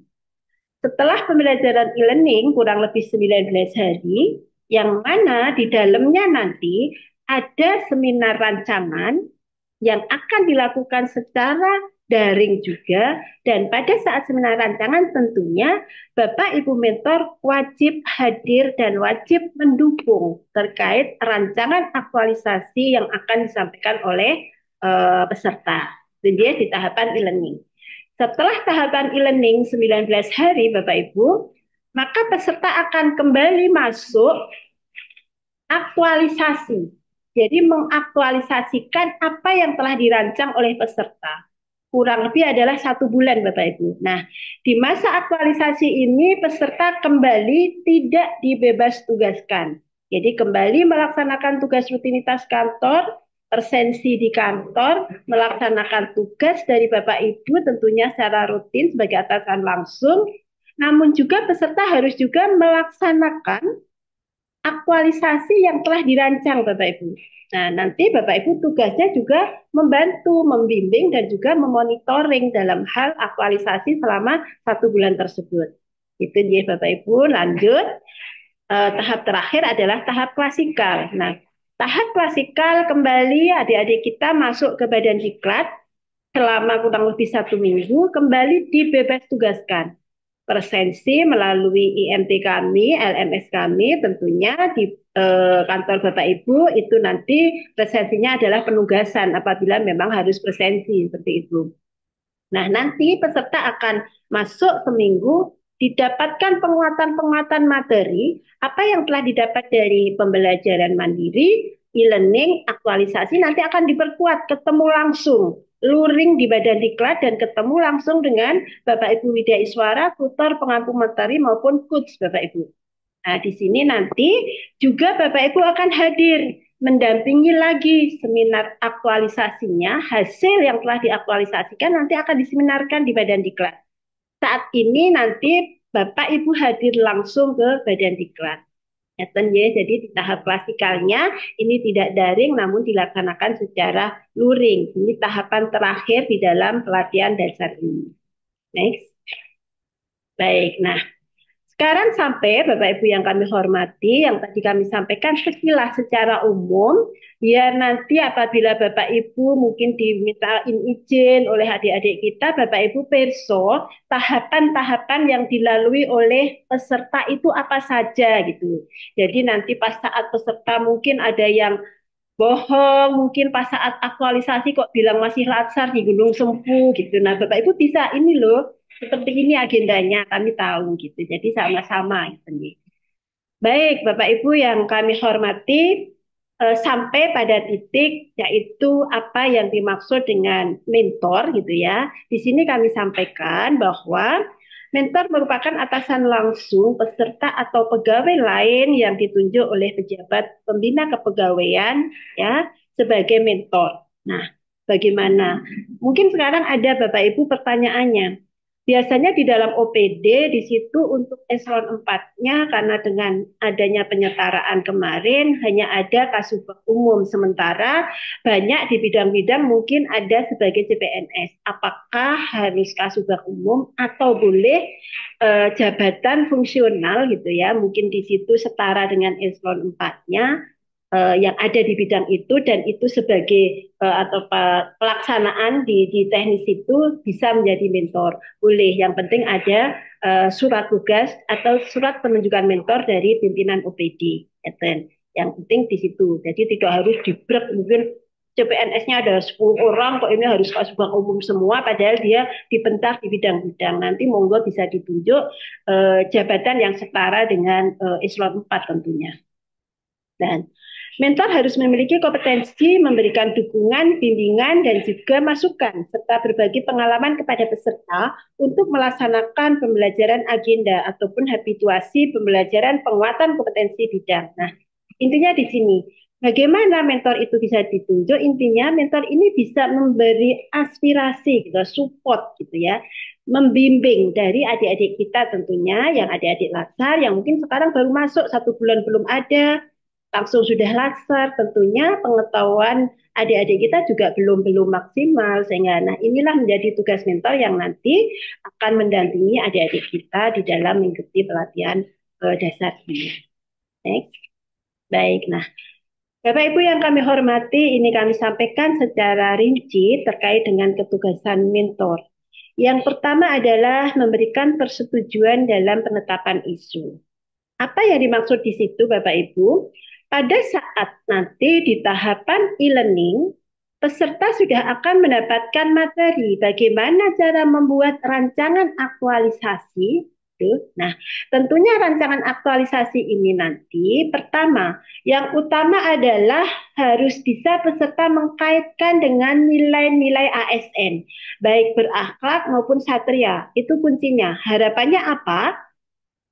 Setelah pembelajaran e-learning kurang lebih 19 hari, yang mana di dalamnya nanti ada seminar rancangan yang akan dilakukan secara daring juga, dan pada saat seminar rancangan tentunya Bapak Ibu mentor wajib hadir dan wajib mendukung terkait rancangan aktualisasi yang akan disampaikan oleh peserta. Jadi di tahapan e-learning. Setelah tahapan e-learning 19 hari Bapak Ibu, maka peserta akan kembali masuk aktualisasi. Jadi mengaktualisasikan apa yang telah dirancang oleh peserta. Kurang lebih adalah 1 bulan Bapak Ibu. Nah, di masa aktualisasi ini peserta kembali tidak dibebas tugaskan. Jadi kembali melaksanakan tugas rutinitas kantor, presensi di kantor, melaksanakan tugas dari Bapak Ibu tentunya secara rutin sebagai atasan langsung. Namun juga peserta harus juga melaksanakan aktualisasi yang telah dirancang Bapak Ibu. Nah, nanti Bapak Ibu tugasnya juga membantu, membimbing, dan juga memonitoring dalam hal aktualisasi selama 1 bulan tersebut. Itu dia Bapak Ibu, lanjut. Tahap terakhir adalah tahap klasikal. Nah, tahap klasikal kembali adik-adik kita masuk ke Badan Diklat selama kurang lebih 1 minggu, kembali dibebas tugaskan. Presensi melalui IMT kami, LMS kami tentunya di kantor Bapak Ibu itu nanti presensinya adalah penugasan apabila memang harus presensi seperti itu. Nah, nanti peserta akan masuk seminggu didapatkan penguatan-penguatan materi apa yang telah didapat dari pembelajaran mandiri, e-learning, aktualisasi nanti akan diperkuat, ketemu langsung, luring di Badan Diklat dan ketemu langsung dengan Bapak Ibu Widya Iswara, tutor pengampu materi maupun coach Bapak Ibu. Nah, di sini nanti juga Bapak Ibu akan hadir mendampingi lagi seminar aktualisasinya, hasil yang telah diaktualisasikan nanti akan diseminarkan di Badan Diklat. Saat ini nanti Bapak Ibu hadir langsung ke Badan Diklat. Ya, jadi di tahap klasikalnya ini tidak daring namun dilaksanakan secara luring. Ini tahapan terakhir di dalam pelatihan dasar ini. Next. Baik, nah sekarang sampai Bapak Ibu yang kami hormati, yang tadi kami sampaikan sekilas secara umum, biar nanti apabila Bapak Ibu mungkin dimintain izin oleh adik-adik kita, Bapak Ibu perso tahapan-tahapan yang dilalui oleh peserta itu apa saja gitu. Jadi nanti pas saat peserta mungkin ada yang bohong, mungkin pas saat aktualisasi kok bilang masih latsar di Gunung Sempu gitu. Nah Bapak Ibu bisa ini loh, seperti ini agendanya, kami tahu gitu. Jadi sama-sama gitu nih. Baik, Bapak Ibu yang kami hormati, sampai pada titik yaitu apa yang dimaksud dengan mentor gitu ya. Di sini kami sampaikan bahwa mentor merupakan atasan langsung peserta atau pegawai lain yang ditunjuk oleh pejabat pembina kepegawaian ya sebagai mentor. Nah, bagaimana? Mungkin sekarang ada Bapak Ibu pertanyaannya. Biasanya di dalam OPD di situ untuk eselon 4-nya karena dengan adanya penyetaraan kemarin hanya ada kasubag umum, sementara banyak di bidang-bidang mungkin ada sebagai CPNS. Apakah harus kasubag umum atau boleh jabatan fungsional gitu ya? Mungkin di situ setara dengan eselon 4-nya yang ada di bidang itu dan itu sebagai atau pelaksanaan di teknis itu bisa menjadi mentor. Boleh, yang penting ada surat tugas atau surat penunjukan mentor dari pimpinan OPD. Yang penting di situ. Jadi tidak harus dibrek mungkin CPNS-nya ada 10 orang, kok ini harus keseluruhan umum semua, padahal dia dibentak di bidang-bidang. Nanti monggo bisa ditunjuk jabatan yang setara dengan eselon 4 tentunya. Dan mentor harus memiliki kompetensi memberikan dukungan, bimbingan, dan juga masukan, serta berbagi pengalaman kepada peserta untuk melaksanakan pembelajaran agenda ataupun habituasi pembelajaran penguatan kompetensi bidang. Nah, intinya di sini, bagaimana mentor itu bisa ditunjuk? Intinya mentor ini bisa memberi aspirasi, gitu, support gitu ya, membimbing dari adik-adik kita tentunya, yang adik-adik latsar, yang mungkin sekarang baru masuk 1 bulan belum ada, langsung sudah latsar, tentunya pengetahuan adik-adik kita juga belum maksimal, sehingga nah inilah menjadi tugas mentor yang nanti akan mendampingi adik-adik kita di dalam mengikuti pelatihan dasar ini. Next. Baik, nah Bapak Ibu yang kami hormati, ini kami sampaikan secara rinci terkait dengan ketugasan mentor. Yang pertama adalah memberikan persetujuan dalam penetapan isu. Apa yang dimaksud di situ Bapak Ibu? Pada saat nanti di tahapan e-learning, peserta sudah akan mendapatkan materi bagaimana cara membuat rancangan aktualisasi. Nah, tentunya rancangan aktualisasi ini nanti pertama, yang utama adalah harus bisa peserta mengkaitkan dengan nilai-nilai ASN, baik berakhlak maupun satria. Itu kuncinya. Harapannya apa?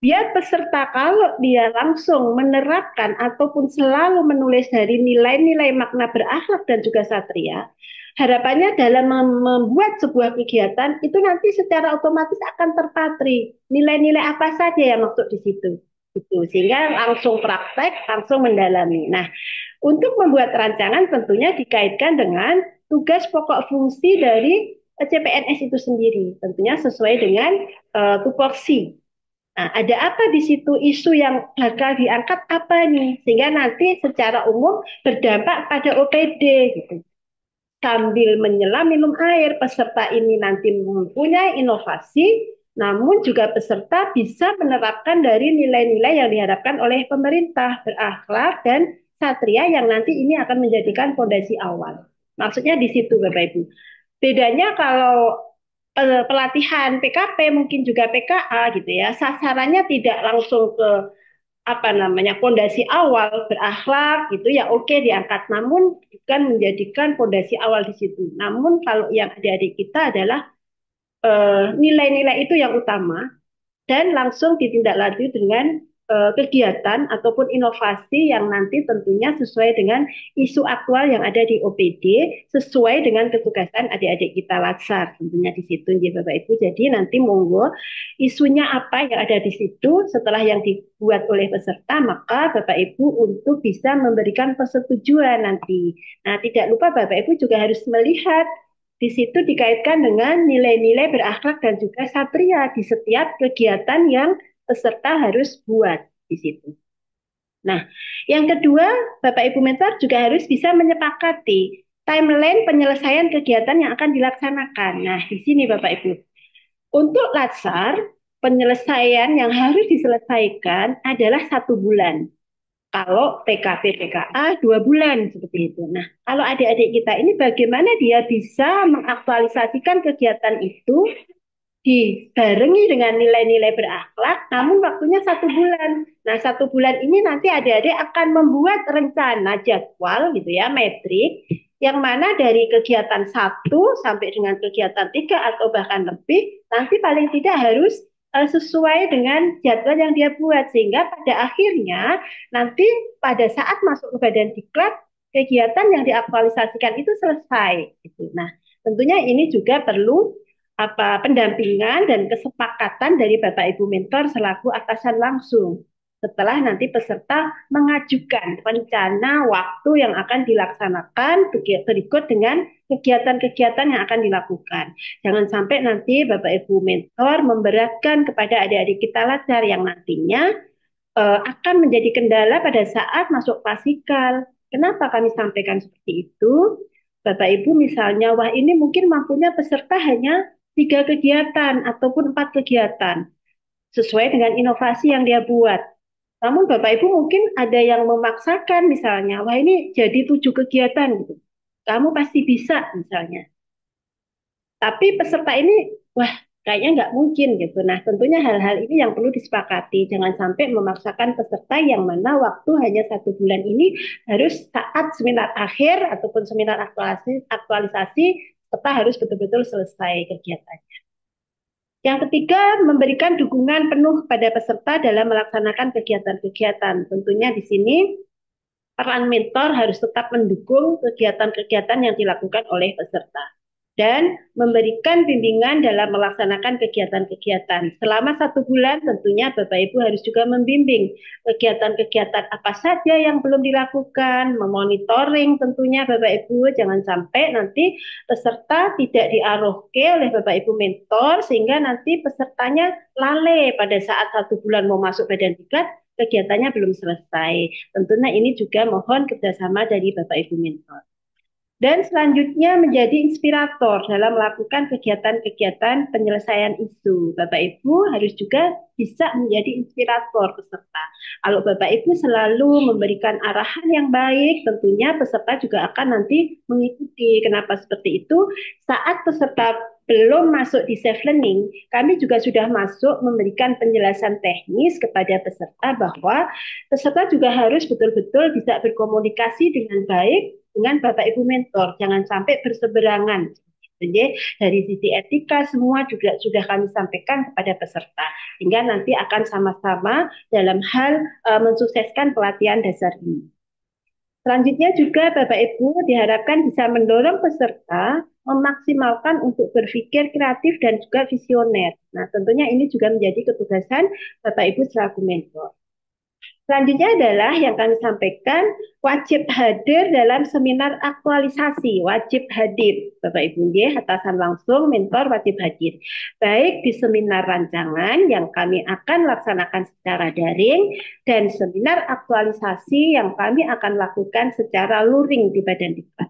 Biar peserta kalau dia langsung menerapkan ataupun selalu menulis dari nilai-nilai makna berakhlak dan juga satria, harapannya dalam membuat sebuah kegiatan itu nanti secara otomatis akan terpatri nilai-nilai apa saja yang maksud di situ. Itu sehingga langsung praktek, langsung mendalami. Nah, untuk membuat rancangan tentunya dikaitkan dengan tugas pokok fungsi dari CPNS itu sendiri, tentunya sesuai dengan tupoksi. Nah, ada apa di situ isu yang bakal diangkat apa nih? Sehingga nanti secara umum berdampak pada OPD gitu. Sambil menyelam minum air, peserta ini nanti mempunyai inovasi, namun juga peserta bisa menerapkan dari nilai-nilai yang diharapkan oleh pemerintah, berakhlak dan satria yang nanti ini akan menjadikan fondasi awal. Maksudnya di situ Bapak Ibu. Bedanya kalau pelatihan PKP mungkin juga PKA gitu ya, sasarannya tidak langsung ke apa namanya fondasi awal berakhlak gitu ya, oke diangkat, namun bukan menjadikan fondasi awal di situ. Namun kalau yang adik-adik kita adalah nilai-nilai itu yang utama dan langsung ditindaklanjuti dengan kegiatan ataupun inovasi yang nanti tentunya sesuai dengan isu aktual yang ada di OPD, sesuai dengan ketugasan adik-adik kita latsar tentunya di situ ya Bapak Ibu. Jadi nanti monggo isunya apa yang ada di situ setelah yang dibuat oleh peserta, maka Bapak Ibu untuk bisa memberikan persetujuan nanti. Nah, tidak lupa Bapak Ibu juga harus melihat di situ dikaitkan dengan nilai-nilai berakhlak dan juga satria di setiap kegiatan yang peserta harus buat di situ. Nah, yang kedua, Bapak Ibu mentor juga harus bisa menyepakati timeline penyelesaian kegiatan yang akan dilaksanakan. Nah, di sini Bapak Ibu, untuk latsar, penyelesaian yang harus diselesaikan adalah 1 bulan. Kalau PKP PKA 2 bulan seperti itu. Nah, kalau adik-adik kita ini bagaimana dia bisa mengaktualisasikan kegiatan itu dibarengi dengan nilai-nilai berakhlak, namun waktunya 1 bulan. Nah, 1 bulan ini nanti adik-adik akan membuat rencana jadwal gitu ya, metrik, yang mana dari kegiatan 1 sampai dengan kegiatan 3 atau bahkan lebih, nanti paling tidak harus sesuai dengan jadwal yang dia buat, sehingga pada akhirnya nanti pada saat masuk ke badan diklat kegiatan yang diaktualisasikan itu selesai gitu. Nah, tentunya ini juga perlu pendampingan dan kesepakatan dari Bapak Ibu mentor selaku atasan langsung setelah nanti peserta mengajukan rencana waktu yang akan dilaksanakan berikut dengan kegiatan-kegiatan yang akan dilakukan. Jangan sampai nanti Bapak Ibu mentor memberatkan kepada adik-adik kita latsar yang nantinya akan menjadi kendala pada saat masuk klasikal. Kenapa kami sampaikan seperti itu? Bapak Ibu misalnya, wah ini mungkin mampunya peserta hanya 3 kegiatan ataupun 4 kegiatan sesuai dengan inovasi yang dia buat. Namun Bapak Ibu mungkin ada yang memaksakan misalnya, wah ini jadi 7 kegiatan gitu. kamu pasti bisa misalnya. Tapi peserta ini, wah kayaknya nggak mungkin gitu. Nah tentunya hal-hal ini yang perlu disepakati. Jangan sampai memaksakan peserta yang mana waktu hanya 1 bulan ini harus saat seminar akhir ataupun seminar aktualisasi peserta harus betul-betul selesai kegiatan. Yang ketiga, memberikan dukungan penuh kepada peserta dalam melaksanakan kegiatan-kegiatan. Tentunya di sini peran mentor harus tetap mendukung kegiatan-kegiatan yang dilakukan oleh peserta dan memberikan bimbingan dalam melaksanakan kegiatan-kegiatan. Selama 1 bulan tentunya Bapak Ibu harus juga membimbing kegiatan-kegiatan apa saja yang belum dilakukan, memonitoring tentunya Bapak Ibu, jangan sampai nanti peserta tidak diarohke oleh Bapak Ibu mentor sehingga nanti pesertanya lalai pada saat 1 bulan mau masuk badan diklat, kegiatannya belum selesai. Tentunya ini juga mohon kerjasama dari Bapak Ibu mentor. Dan selanjutnya menjadi inspirator dalam melakukan kegiatan-kegiatan penyelesaian isu. Bapak Ibu harus juga bisa menjadi inspirator peserta. Kalau Bapak Ibu selalu memberikan arahan yang baik, tentunya peserta juga akan nanti mengikuti. Kenapa seperti itu? Saat peserta belum masuk di safe learning, kami juga sudah masuk memberikan penjelasan teknis kepada peserta bahwa peserta juga harus betul-betul bisa berkomunikasi dengan baik dengan Bapak Ibu mentor, jangan sampai berseberangan. Jadi dari sisi etika semua juga sudah kami sampaikan kepada peserta, hingga nanti akan sama-sama dalam hal mensukseskan pelatihan dasar ini. Selanjutnya juga Bapak Ibu diharapkan bisa mendorong peserta memaksimalkan untuk berpikir kreatif dan juga visioner. Nah tentunya ini juga menjadi ketugasan Bapak Ibu selaku mentor. Selanjutnya adalah yang kami sampaikan wajib hadir dalam seminar aktualisasi, wajib hadir. Bapak Ibu ya, atasan langsung mentor wajib hadir. Baik di seminar rancangan yang kami akan laksanakan secara daring dan seminar aktualisasi yang kami akan lakukan secara luring di Badan Diklat.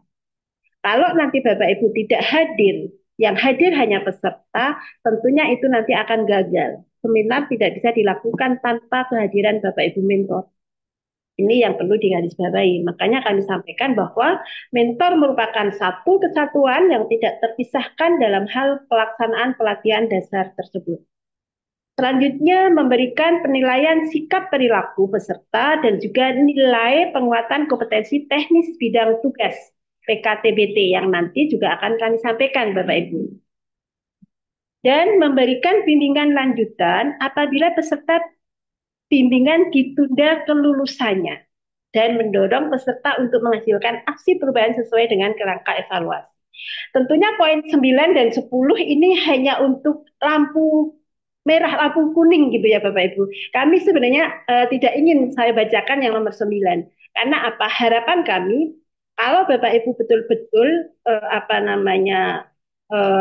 Kalau nanti Bapak Ibu tidak hadir, yang hadir hanya peserta, tentunya itu nanti akan gagal. Seminar tidak bisa dilakukan tanpa kehadiran Bapak Ibu mentor. Ini yang perlu digarisbawahi. Makanya kami sampaikan bahwa mentor merupakan satu kesatuan yang tidak terpisahkan dalam hal pelaksanaan pelatihan dasar tersebut. Selanjutnya memberikan penilaian sikap perilaku peserta dan juga nilai penguatan kompetensi teknis bidang tugas PKTBT yang nanti juga akan kami sampaikan Bapak Ibu. Dan memberikan bimbingan lanjutan apabila peserta bimbingan ditunda kelulusannya dan mendorong peserta untuk menghasilkan aksi perubahan sesuai dengan kerangka evaluasi. Tentunya poin 9 dan 10 ini hanya untuk lampu merah, lampu kuning gitu ya Bapak Ibu. Kami sebenarnya tidak ingin saya bacakan yang nomor 9. Karena apa? Harapan kami kalau Bapak Ibu betul-betul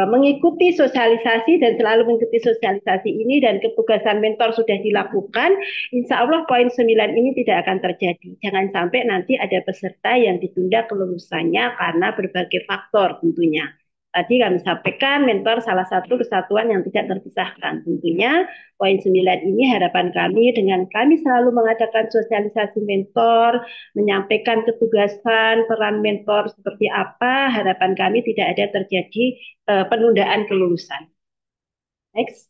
mengikuti sosialisasi dan selalu mengikuti sosialisasi ini dan ketugasan mentor sudah dilakukan, insya Allah poin 9 ini tidak akan terjadi. Jangan sampai nanti ada peserta yang ditunda kelulusannya karena berbagai faktor tentunya. Tadi kami sampaikan mentor salah satu kesatuan yang tidak terpisahkan. Tentunya poin 9 ini harapan kami dengan kami selalu mengadakan sosialisasi mentor, menyampaikan ketugasan, peran mentor seperti apa, harapan kami tidak ada terjadi penundaan kelulusan. Next.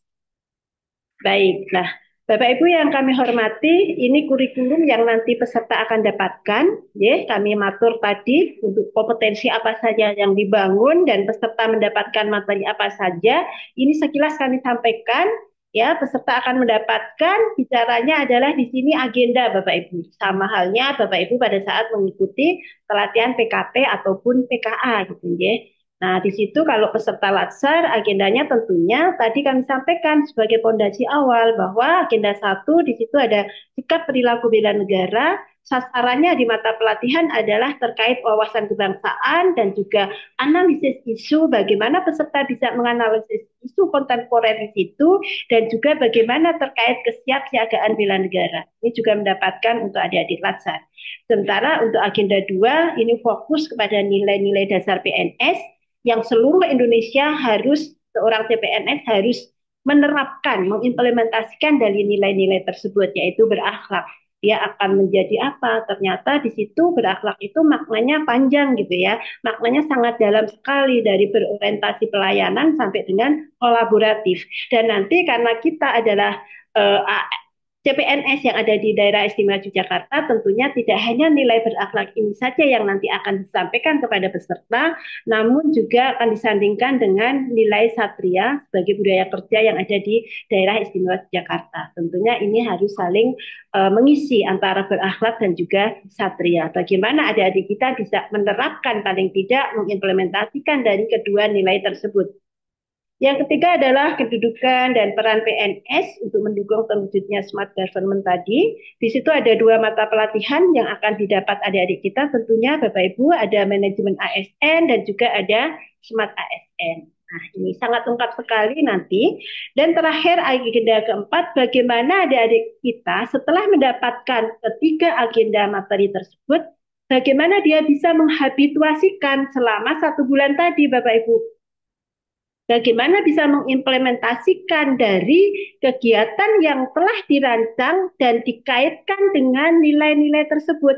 Baiklah, Bapak Ibu yang kami hormati, ini kurikulum yang nanti peserta akan dapatkan. Ya, kami matur tadi untuk kompetensi apa saja yang dibangun dan peserta mendapatkan materi apa saja. Ini sekilas kami sampaikan. Ya, peserta akan mendapatkan, bicaranya adalah di sini agenda Bapak Ibu. Sama halnya Bapak Ibu pada saat mengikuti pelatihan PKP ataupun PKA gitu ya. Nah, di situ kalau peserta latsar, agendanya tentunya tadi kami sampaikan sebagai fondasi awal bahwa agenda 1 di situ ada sikap perilaku bela negara, sasarannya di mata pelatihan adalah terkait wawasan kebangsaan dan juga analisis isu, bagaimana peserta bisa menganalisis isu kontemporer di situ, dan juga bagaimana terkait kesiapsiagaan bela negara. Ini juga mendapatkan untuk adik-adik latsar. Sementara untuk agenda 2, ini fokus kepada nilai-nilai dasar PNS, yang seluruh Indonesia harus, seorang CPNS harus menerapkan, mengimplementasikan dari nilai-nilai tersebut, yaitu berakhlak, dia akan menjadi apa. Ternyata di situ berakhlak itu maknanya panjang gitu ya. Maknanya sangat dalam sekali dari berorientasi pelayanan sampai dengan kolaboratif. Dan nanti karena kita adalah eh, CPNS yang ada di daerah istimewa Yogyakarta tentunya tidak hanya nilai berakhlak ini saja yang nanti akan disampaikan kepada peserta, namun juga akan disandingkan dengan nilai satria sebagai budaya kerja yang ada di daerah istimewa Yogyakarta. Tentunya ini harus saling mengisi antara berakhlak dan juga satria. Bagaimana adik-adik kita bisa menerapkan paling tidak mengimplementasikan dari kedua nilai tersebut. Yang ketiga adalah kedudukan dan peran PNS untuk mendukung terwujudnya smart government tadi. Di situ ada dua mata pelatihan yang akan didapat adik-adik kita. Tentunya Bapak Ibu ada manajemen ASN dan juga ada smart ASN. Nah, ini sangat lengkap sekali nanti. Dan terakhir agenda keempat, bagaimana adik-adik kita setelah mendapatkan ketiga agenda materi tersebut, bagaimana dia bisa menghabituasikan selama 1 bulan tadi Bapak Ibu. Bagaimana bisa mengimplementasikan dari kegiatan yang telah dirancang dan dikaitkan dengan nilai-nilai tersebut.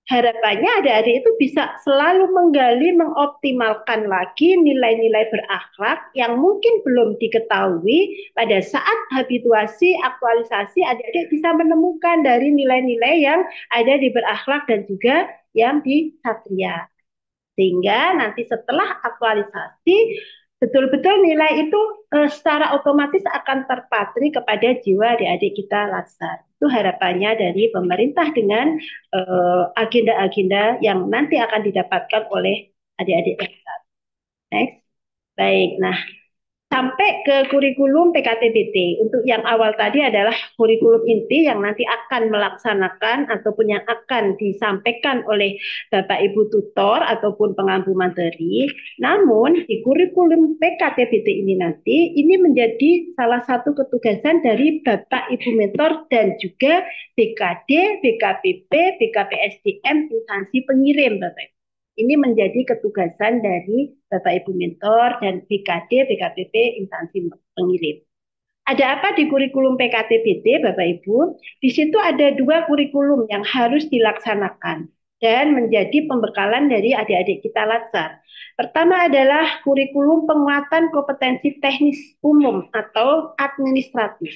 Harapannya adik-adik itu bisa selalu menggali, mengoptimalkan lagi nilai-nilai berakhlak yang mungkin belum diketahui pada saat habituasi, aktualisasi, adik-adik bisa menemukan dari nilai-nilai yang ada di berakhlak dan juga yang di satria. Sehingga nanti setelah aktualisasi, betul-betul nilai itu secara otomatis akan terpatri kepada jiwa adik-adik kita Latsar. Itu harapannya dari pemerintah dengan agenda-agenda yang nanti akan didapatkan oleh adik-adik Latsar. Next. Baik, nah sampai ke kurikulum PKTBT. Untuk yang awal tadi adalah kurikulum inti yang nanti akan melaksanakan ataupun yang akan disampaikan oleh Bapak Ibu tutor ataupun pengampu materi. Namun di kurikulum PKTBT ini nanti ini menjadi salah satu ketugasan dari Bapak Ibu mentor dan juga BKD, BKPP, BKPSDM instansi pengirim Bapak Ibu. Ini menjadi ketugasan dari Bapak Ibu mentor dan BKD, BKPP, instansi pengirim. Ada apa di kurikulum PKTBT, Bapak Ibu? Di situ ada 2 kurikulum yang harus dilaksanakan dan menjadi pembekalan dari adik-adik kita Latsar. Pertama adalah kurikulum penguatan kompetensi teknis umum atau administratif.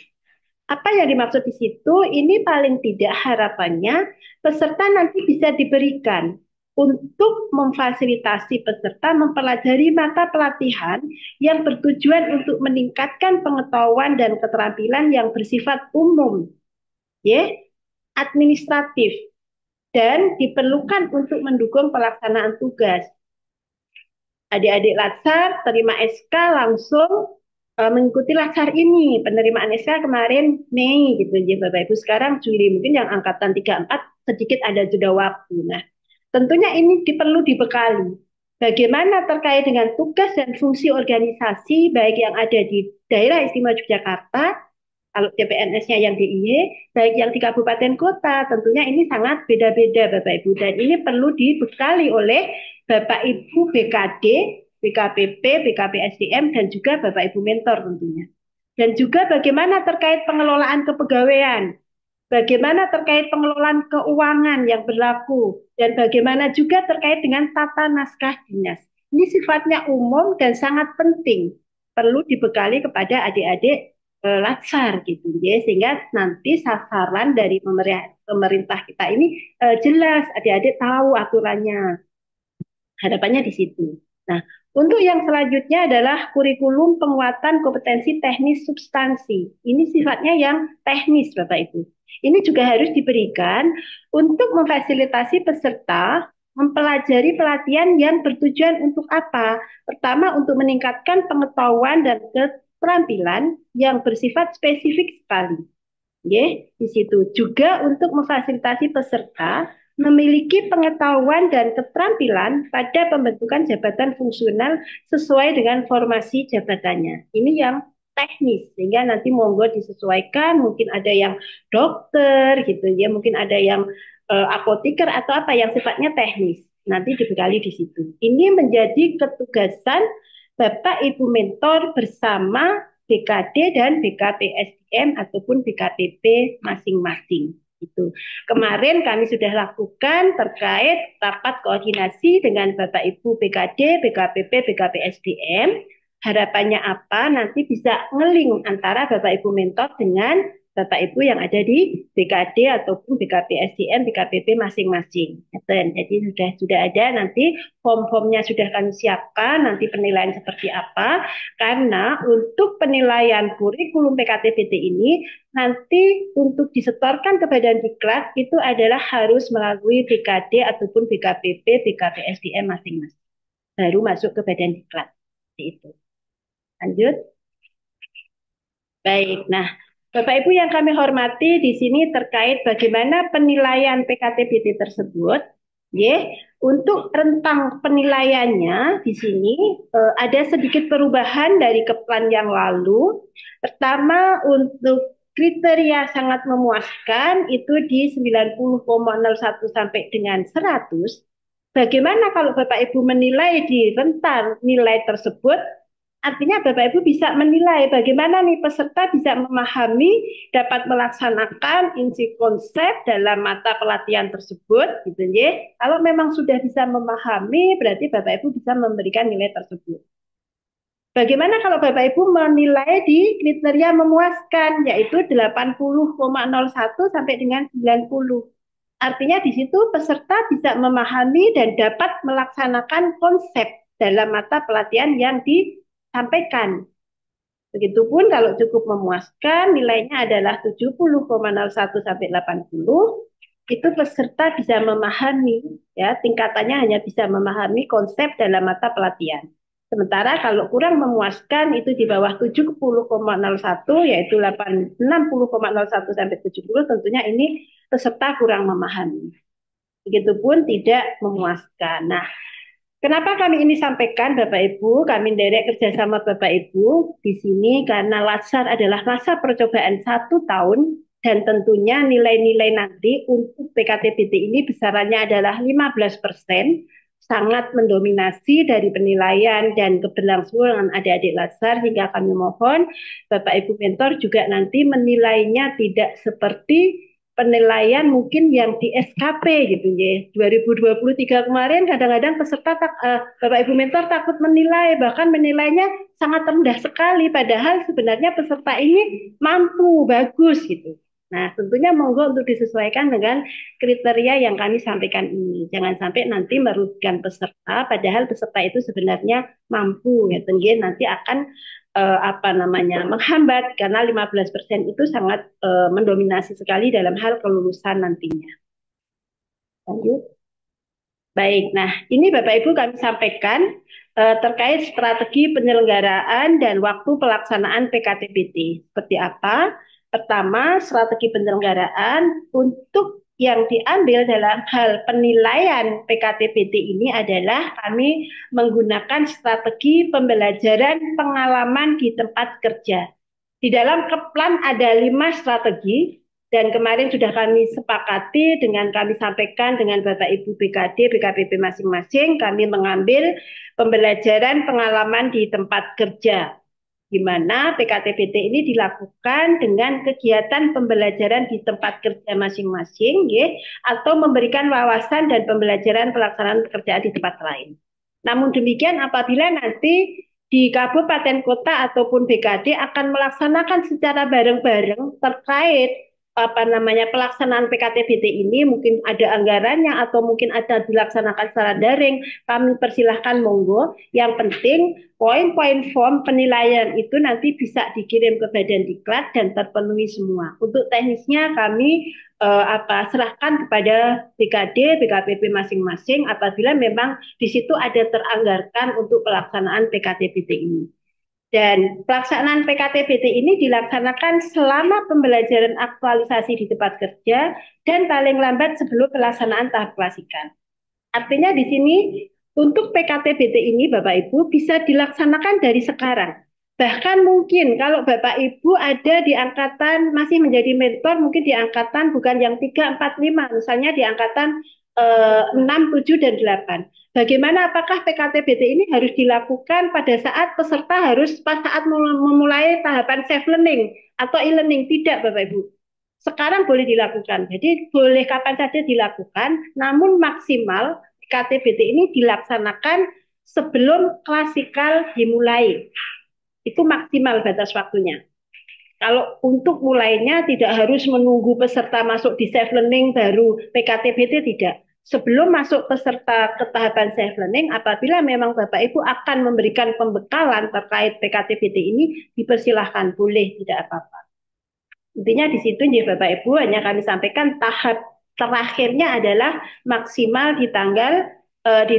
Apa yang dimaksud di situ? Ini paling tidak harapannya peserta nanti bisa diberikan untuk memfasilitasi peserta mempelajari mata pelatihan yang bertujuan untuk meningkatkan pengetahuan dan keterampilan yang bersifat umum, ya, administratif, dan diperlukan untuk mendukung pelaksanaan tugas. Adik-adik Latsar terima SK langsung mengikuti Latsar ini. Penerimaan SK kemarin Mei gitu ya Bapak Ibu. Sekarang Juli, mungkin yang angkatan 34 sedikit ada jeda waktu. Nah, tentunya ini perlu dibekali. Bagaimana terkait dengan tugas dan fungsi organisasi baik yang ada di daerah istimewa Yogyakarta, kalau CPNS-nya yang DIY, baik yang di kabupaten kota, tentunya ini sangat beda-beda Bapak Ibu. Dan ini perlu dibekali oleh Bapak Ibu BKD, BKPP, BKPSDM, dan juga Bapak Ibu mentor tentunya. Dan juga bagaimana terkait pengelolaan kepegawaian, bagaimana terkait pengelolaan keuangan yang berlaku, dan bagaimana juga terkait dengan tata naskah dinas. Ini sifatnya umum dan sangat penting, perlu dibekali kepada adik-adik Latsar gitu ya, sehingga nanti sasaran dari pemerintah kita ini jelas, adik-adik tahu aturannya. Harapannya di situ. Nah, untuk yang selanjutnya adalah kurikulum penguatan kompetensi teknis substansi. Ini sifatnya yang teknis, Bapak Ibu. Ini juga harus diberikan untuk memfasilitasi peserta mempelajari pelatihan yang bertujuan untuk apa? Pertama, untuk meningkatkan pengetahuan dan keterampilan yang bersifat spesifik sekali. Ya, di situ juga untuk memfasilitasi peserta memiliki pengetahuan dan keterampilan pada pembentukan jabatan fungsional sesuai dengan formasi jabatannya. Ini yang teknis, sehingga nanti monggo disesuaikan, mungkin ada yang dokter gitu ya, mungkin ada yang apoteker atau apa yang sifatnya teknis. Nanti dibekali di situ. Ini menjadi ketugasan Bapak Ibu mentor bersama BKD dan BKPSDM ataupun BKPP masing-masing. Itu. Kemarin kami sudah lakukan terkait rapat koordinasi dengan Bapak Ibu BKD, BKPP, BKPSDM. Harapannya apa? Nanti bisa ngeling antara Bapak Ibu mentor dengan Bapak Ibu yang ada di BKD ataupun BKPSDM, BKPP masing-masing. Jadi sudah ada nanti form-formnya sudah kami siapkan, nanti penilaian seperti apa. Karena untuk penilaian kurikulum PKTBT ini nanti untuk disetorkan ke Badan Diklat itu adalah harus melalui BKD ataupun BKPP, BKPSDM masing-masing. Baru masuk ke Badan Diklat. Itu. Lanjut. Baik, nah Bapak Ibu yang kami hormati di sini terkait bagaimana penilaian PKTBT tersebut. Untuk rentang penilaiannya di sini ada sedikit perubahan dari keplan yang lalu. Pertama untuk kriteria sangat memuaskan itu di 90,01 sampai dengan 100. Bagaimana kalau Bapak Ibu menilai di rentang nilai tersebut? Artinya Bapak Ibu bisa menilai bagaimana nih peserta bisa memahami, dapat melaksanakan inti konsep dalam mata pelatihan tersebut, gitu ya. Kalau memang sudah bisa memahami, berarti Bapak Ibu bisa memberikan nilai tersebut. Bagaimana kalau Bapak Ibu menilai di kriteria memuaskan, yaitu 80,01 sampai dengan 90. Artinya di situ peserta bisa memahami dan dapat melaksanakan konsep dalam mata pelatihan yang disampaikan. Begitupun kalau cukup memuaskan, nilainya adalah 70,01 sampai 80, itu peserta bisa memahami, ya tingkatannya hanya bisa memahami konsep dalam mata pelatihan. Sementara kalau kurang memuaskan itu di bawah 70,01 yaitu 60,01 sampai 70, tentunya ini peserta kurang memahami. Begitupun tidak memuaskan. Nah, kenapa kami ini sampaikan Bapak Ibu, kami derek kerjasama Bapak Ibu di sini karena LASAR adalah masa percobaan 1 tahun dan tentunya nilai-nilai nanti untuk PKTBT ini besarannya adalah 15%, sangat mendominasi dari penilaian dan keberlangsungan adik-adik LASAR, hingga kami mohon Bapak Ibu mentor juga nanti menilainya tidak seperti penilaian mungkin yang di SKP gitu ya. 2023 kemarin kadang-kadang peserta Bapak Ibu mentor takut menilai, bahkan menilainya sangat rendah sekali padahal sebenarnya peserta ini mampu, bagus gitu. Nah, tentunya monggo untuk disesuaikan dengan kriteria yang kami sampaikan ini. Jangan sampai nanti merugikan peserta padahal peserta itu sebenarnya mampu ya. Tentunya nanti akan menghambat karena 15% itu sangat mendominasi sekali dalam hal kelulusan nantinya. Lanjut. Baik, nah ini Bapak Ibu kami sampaikan terkait strategi penyelenggaraan dan waktu pelaksanaan PKTBT. Seperti apa? Pertama, strategi penyelenggaraan untuk yang diambil dalam hal penilaian PKTBT ini adalah kami menggunakan strategi pembelajaran pengalaman di tempat kerja. Di dalam keplan ada 5 strategi dan kemarin sudah kami sepakati dengan kami sampaikan dengan Bapak Ibu BKD, BKPP masing-masing, kami mengambil pembelajaran pengalaman di tempat kerja di mana PKTBT ini dilakukan dengan kegiatan pembelajaran di tempat kerja masing-masing, ya, atau memberikan wawasan dan pembelajaran pelaksanaan pekerjaan di tempat lain. Namun demikian apabila nanti di kabupaten kota ataupun BKD akan melaksanakan secara bareng-bareng terkait pelaksanaan PKTBT ini, mungkin ada anggarannya atau mungkin ada dilaksanakan secara daring, kami persilahkan monggo. Yang penting poin-poin form penilaian itu nanti bisa dikirim ke Badan Diklat dan terpenuhi semua. Untuk teknisnya kami serahkan kepada BKD, BKPP masing-masing apabila memang di situ ada teranggarkan untuk pelaksanaan PKTBT ini. Dan pelaksanaan PKTBT ini dilaksanakan selama pembelajaran aktualisasi di tempat kerja dan paling lambat sebelum pelaksanaan tahap klasikan. Artinya di sini untuk PKTBT ini Bapak Ibu bisa dilaksanakan dari sekarang. Bahkan mungkin kalau Bapak Ibu ada di angkatan masih menjadi mentor, mungkin di angkatan bukan yang 3, 4, 5, misalnya di angkatan 6, 7, dan 8. Bagaimana apakah PKTBT ini harus dilakukan pada saat peserta harus pas saat memulai tahapan self learning atau e-learning? Tidak Bapak Ibu. sekarang boleh dilakukan. Jadi boleh kapan saja dilakukan, namun maksimal KTBT ini dilaksanakan sebelum klasikal dimulai. Itu maksimal batas waktunya. Kalau untuk mulainya tidak harus menunggu peserta masuk di self learning baru PKTBT, tidak. Sebelum masuk peserta ke tahapan self learning, apabila memang Bapak Ibu akan memberikan pembekalan terkait PKTBT ini, dipersilahkan, boleh, tidak apa-apa. Intinya di situ ya Bapak Ibu, hanya kami sampaikan tahap terakhirnya adalah maksimal di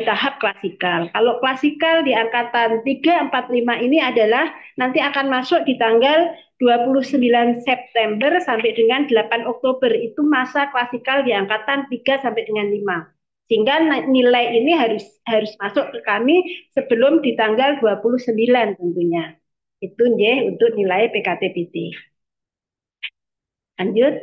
tahap klasikal. Kalau klasikal di angkatan 3, 4, 5 ini adalah nanti akan masuk di tanggal 29 September sampai dengan 8 Oktober. Itu masa klasikal di angkatan 3 sampai dengan 5. Sehingga nilai ini harus masuk ke kami sebelum di tanggal 29 tentunya. Itu ya untuk nilai PKTBT. Lanjut.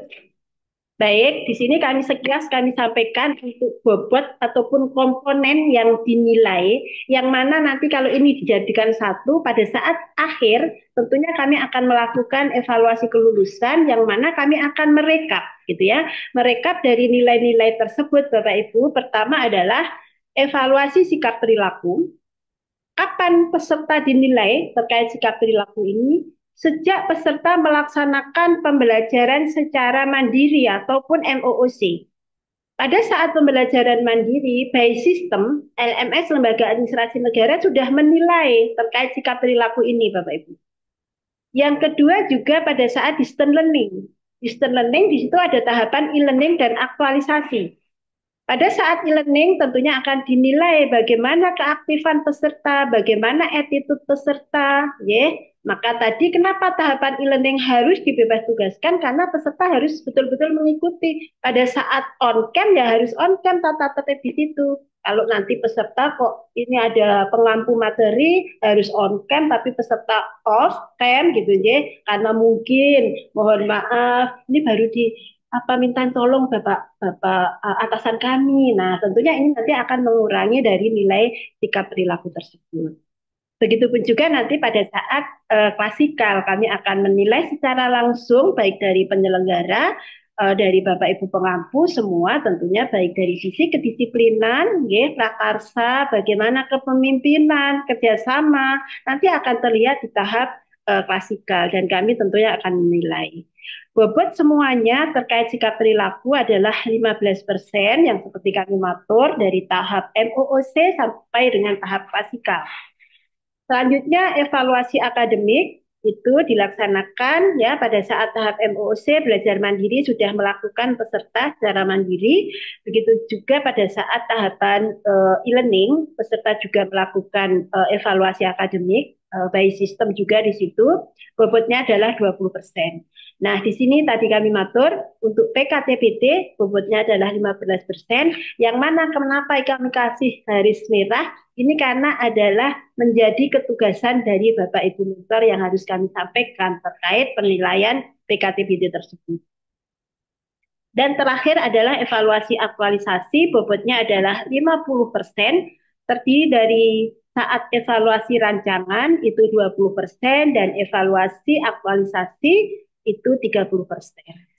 Baik, di sini kami sekilas kami sampaikan untuk bobot ataupun komponen yang dinilai, yang mana nanti kalau ini dijadikan satu, pada saat akhir tentunya kami akan melakukan evaluasi kelulusan, yang mana kami akan merekap, gitu ya, merekap dari nilai-nilai tersebut, Bapak Ibu. Pertama adalah evaluasi sikap perilaku. Kapan peserta dinilai terkait sikap perilaku ini? Sejak peserta melaksanakan pembelajaran secara mandiri ataupun MOOC. Pada saat pembelajaran mandiri, by system, LMS, Lembaga Administrasi Negara, sudah menilai terkait sikap perilaku ini, Bapak Ibu. Yang kedua juga pada saat distance learning. Distance learning di situ ada tahapan e-learning dan aktualisasi. Pada saat e-learning tentunya akan dinilai bagaimana keaktifan peserta, bagaimana attitude peserta, ya. Maka tadi kenapa tahapan e-learning harus dibebas tugaskan, karena peserta harus betul-betul mengikuti. Pada saat on cam ya harus on cam tata tertib di situ. Kalau nanti peserta kok ini ada pengampu materi harus on cam tapi peserta off cam gitu ya, karena mungkin mohon maaf ini baru di minta tolong Bapak atasan kami. Nah, tentunya ini nanti akan mengurangi dari nilai sikap perilaku tersebut. Begitupun juga nanti pada saat klasikal kami akan menilai secara langsung baik dari penyelenggara, dari Bapak Ibu pengampu semua, tentunya baik dari sisi kedisiplinan, ya, prakarsa, bagaimana kepemimpinan, kerjasama, nanti akan terlihat di tahap klasikal dan kami tentunya akan menilai. Bobot semuanya terkait sikap perilaku adalah 15% yang seperti kami matur dari tahap MOOC sampai dengan tahap klasikal. Selanjutnya evaluasi akademik itu dilaksanakan ya pada saat tahap MOOC belajar mandiri sudah melakukan peserta secara mandiri. Begitu juga pada saat tahapan e-learning peserta juga melakukan evaluasi akademik by system juga di situ. Bobotnya adalah 20%. Nah, di sini tadi kami matur untuk PKTBT bobotnya adalah 15%, yang mana kenapa kami kasih garis merah ini karena adalah menjadi ketugasan dari Bapak Ibu mentor yang harus kami sampaikan terkait penilaian PKTBT tersebut. Dan terakhir adalah evaluasi aktualisasi, bobotnya adalah 50%, terdiri dari saat evaluasi rancangan itu 20% dan evaluasi aktualisasi itu 30%.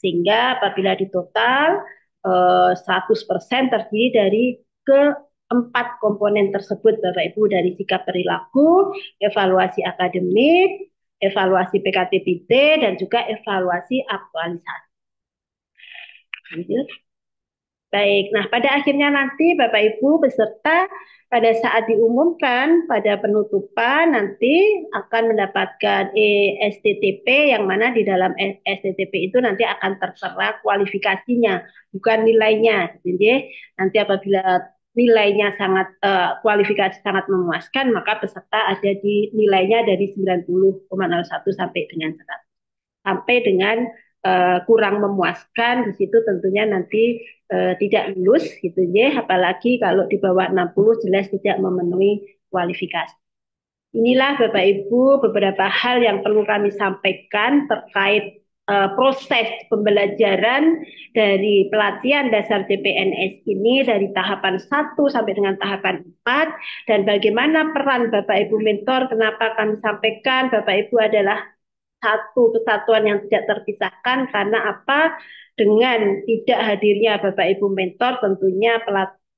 Sehingga apabila ditotal 100% terdiri dari keempat komponen tersebut Bapak Ibu, dari sikap perilaku, evaluasi akademik, evaluasi PKTBT, dan juga evaluasi aktualisasi. Lanjut. Baik, nah pada akhirnya nanti Bapak Ibu peserta pada saat diumumkan pada penutupan nanti akan mendapatkan STTP, yang mana di dalam STTP itu nanti akan tertera kualifikasinya, bukan nilainya. Jadi nanti apabila nilainya sangat kualifikasi sangat memuaskan, maka peserta ada di nilainya dari 90,01 sampai dengan 100. Sampai dengan kurang memuaskan, di situ tentunya nanti tidak lulus gitu ya, apalagi kalau di bawah 60 jelas tidak memenuhi kualifikasi. Inilah Bapak Ibu beberapa hal yang perlu kami sampaikan terkait proses pembelajaran dari pelatihan dasar CPNS ini dari tahapan 1 sampai dengan tahapan 4, dan bagaimana peran Bapak Ibu mentor. Kenapa kami sampaikan Bapak Ibu adalah satu kesatuan yang tidak terpisahkan. Karena apa? Dengan tidak hadirnya Bapak Ibu mentor, tentunya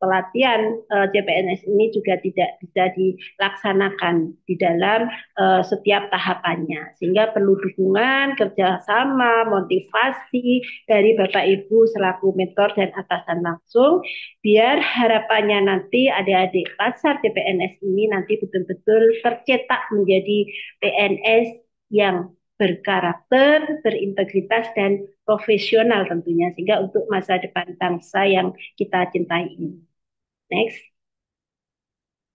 pelatihan CPNS ini juga tidak bisa dilaksanakan di dalam setiap tahapannya. Sehingga perlu dukungan, kerjasama, motivasi dari Bapak Ibu selaku mentor dan atasan langsung, biar harapannya nanti adik-adik Latsar CPNS ini nanti betul-betul tercetak menjadi PNS yang berkarakter, berintegritas, dan profesional tentunya, sehingga untuk masa depan bangsa yang kita cintai ini. Next.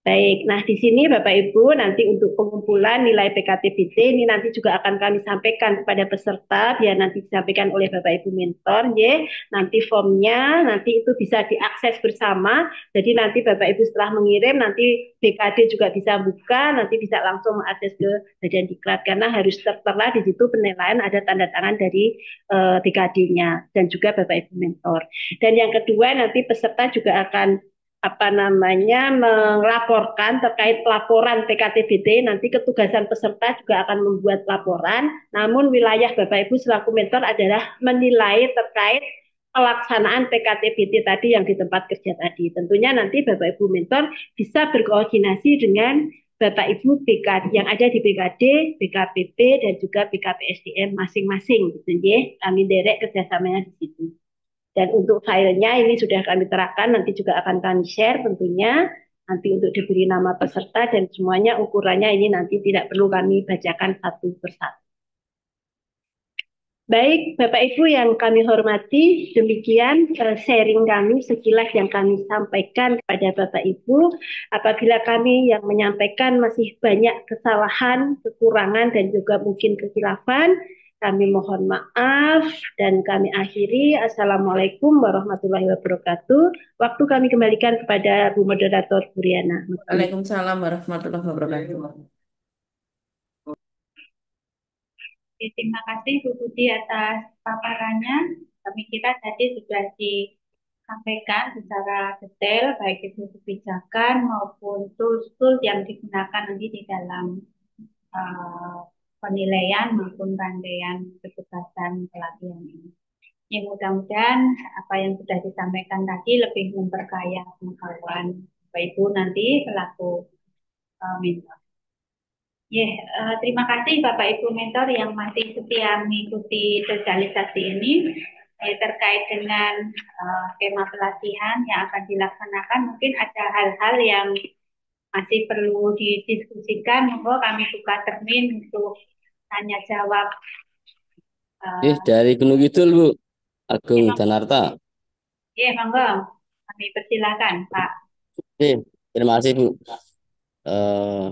Baik, nah di sini Bapak Ibu nanti untuk pengumpulan nilai PKTBT ini nanti juga akan kami sampaikan kepada peserta, biar nanti disampaikan oleh Bapak Ibu mentor, ya. Nanti formnya nanti itu bisa diakses bersama. Jadi nanti Bapak Ibu setelah mengirim, nanti BKD juga bisa buka, nanti bisa langsung mengakses ke badan diklat, karena harus tertera di situ penilaian, ada tanda tangan dari BKD-nya dan juga Bapak Ibu mentor. Dan yang kedua nanti peserta juga akan melaporkan terkait laporan PKTBT. Nanti ketugasan peserta juga akan membuat laporan, namun wilayah Bapak Ibu selaku mentor adalah menilai terkait pelaksanaan PKTBT tadi yang di tempat kerja tadi. Tentunya nanti Bapak Ibu mentor bisa berkoordinasi dengan Bapak Ibu BKD yang ada di BKD, BKPP, dan juga BKPSDM masing-masing, gitu ya. Kami derek kerjasamanya di situ. Dan untuk filenya ini sudah kami terapkan, nanti juga akan kami share tentunya, nanti untuk diberi nama peserta, dan semuanya ukurannya ini nanti tidak perlu kami bacakan satu persatu. Baik, Bapak Ibu yang kami hormati, demikian sharing kami sekilas yang kami sampaikan kepada Bapak Ibu. Apabila kami yang menyampaikan masih banyak kesalahan, kekurangan, dan juga mungkin kehilafan, kami mohon maaf dan kami akhiri. Assalamualaikum warahmatullahi wabarakatuh. Waktu kami kembalikan kepada Bu Moderator Buriana.
Waalaikumsalam warahmatullahi wabarakatuh.
Terima kasih Bu Budi atas paparannya. Kami kira tadi sudah disampaikan secara detail, baik itu kebijakan maupun tools-tools yang digunakan nanti di dalam penilaian maupun rangkaian ketugasan pelatihan ini. Ya, mudah-mudahan apa yang sudah disampaikan tadi lebih memperkaya pengetahuan Bapak Ibu nanti selaku mentor. Terima kasih Bapak Ibu mentor yang masih setia mengikuti sosialisasi ini terkait dengan skema pelatihan yang akan dilaksanakan. Mungkin ada hal-hal yang masih perlu didiskusikan. Monggo kami buka termin untuk tanya jawab.
Dari Gunung Kidul, Bu. Agung Danarta.
Monggo. Kami persilakan, Pak.
Terima kasih, Bu.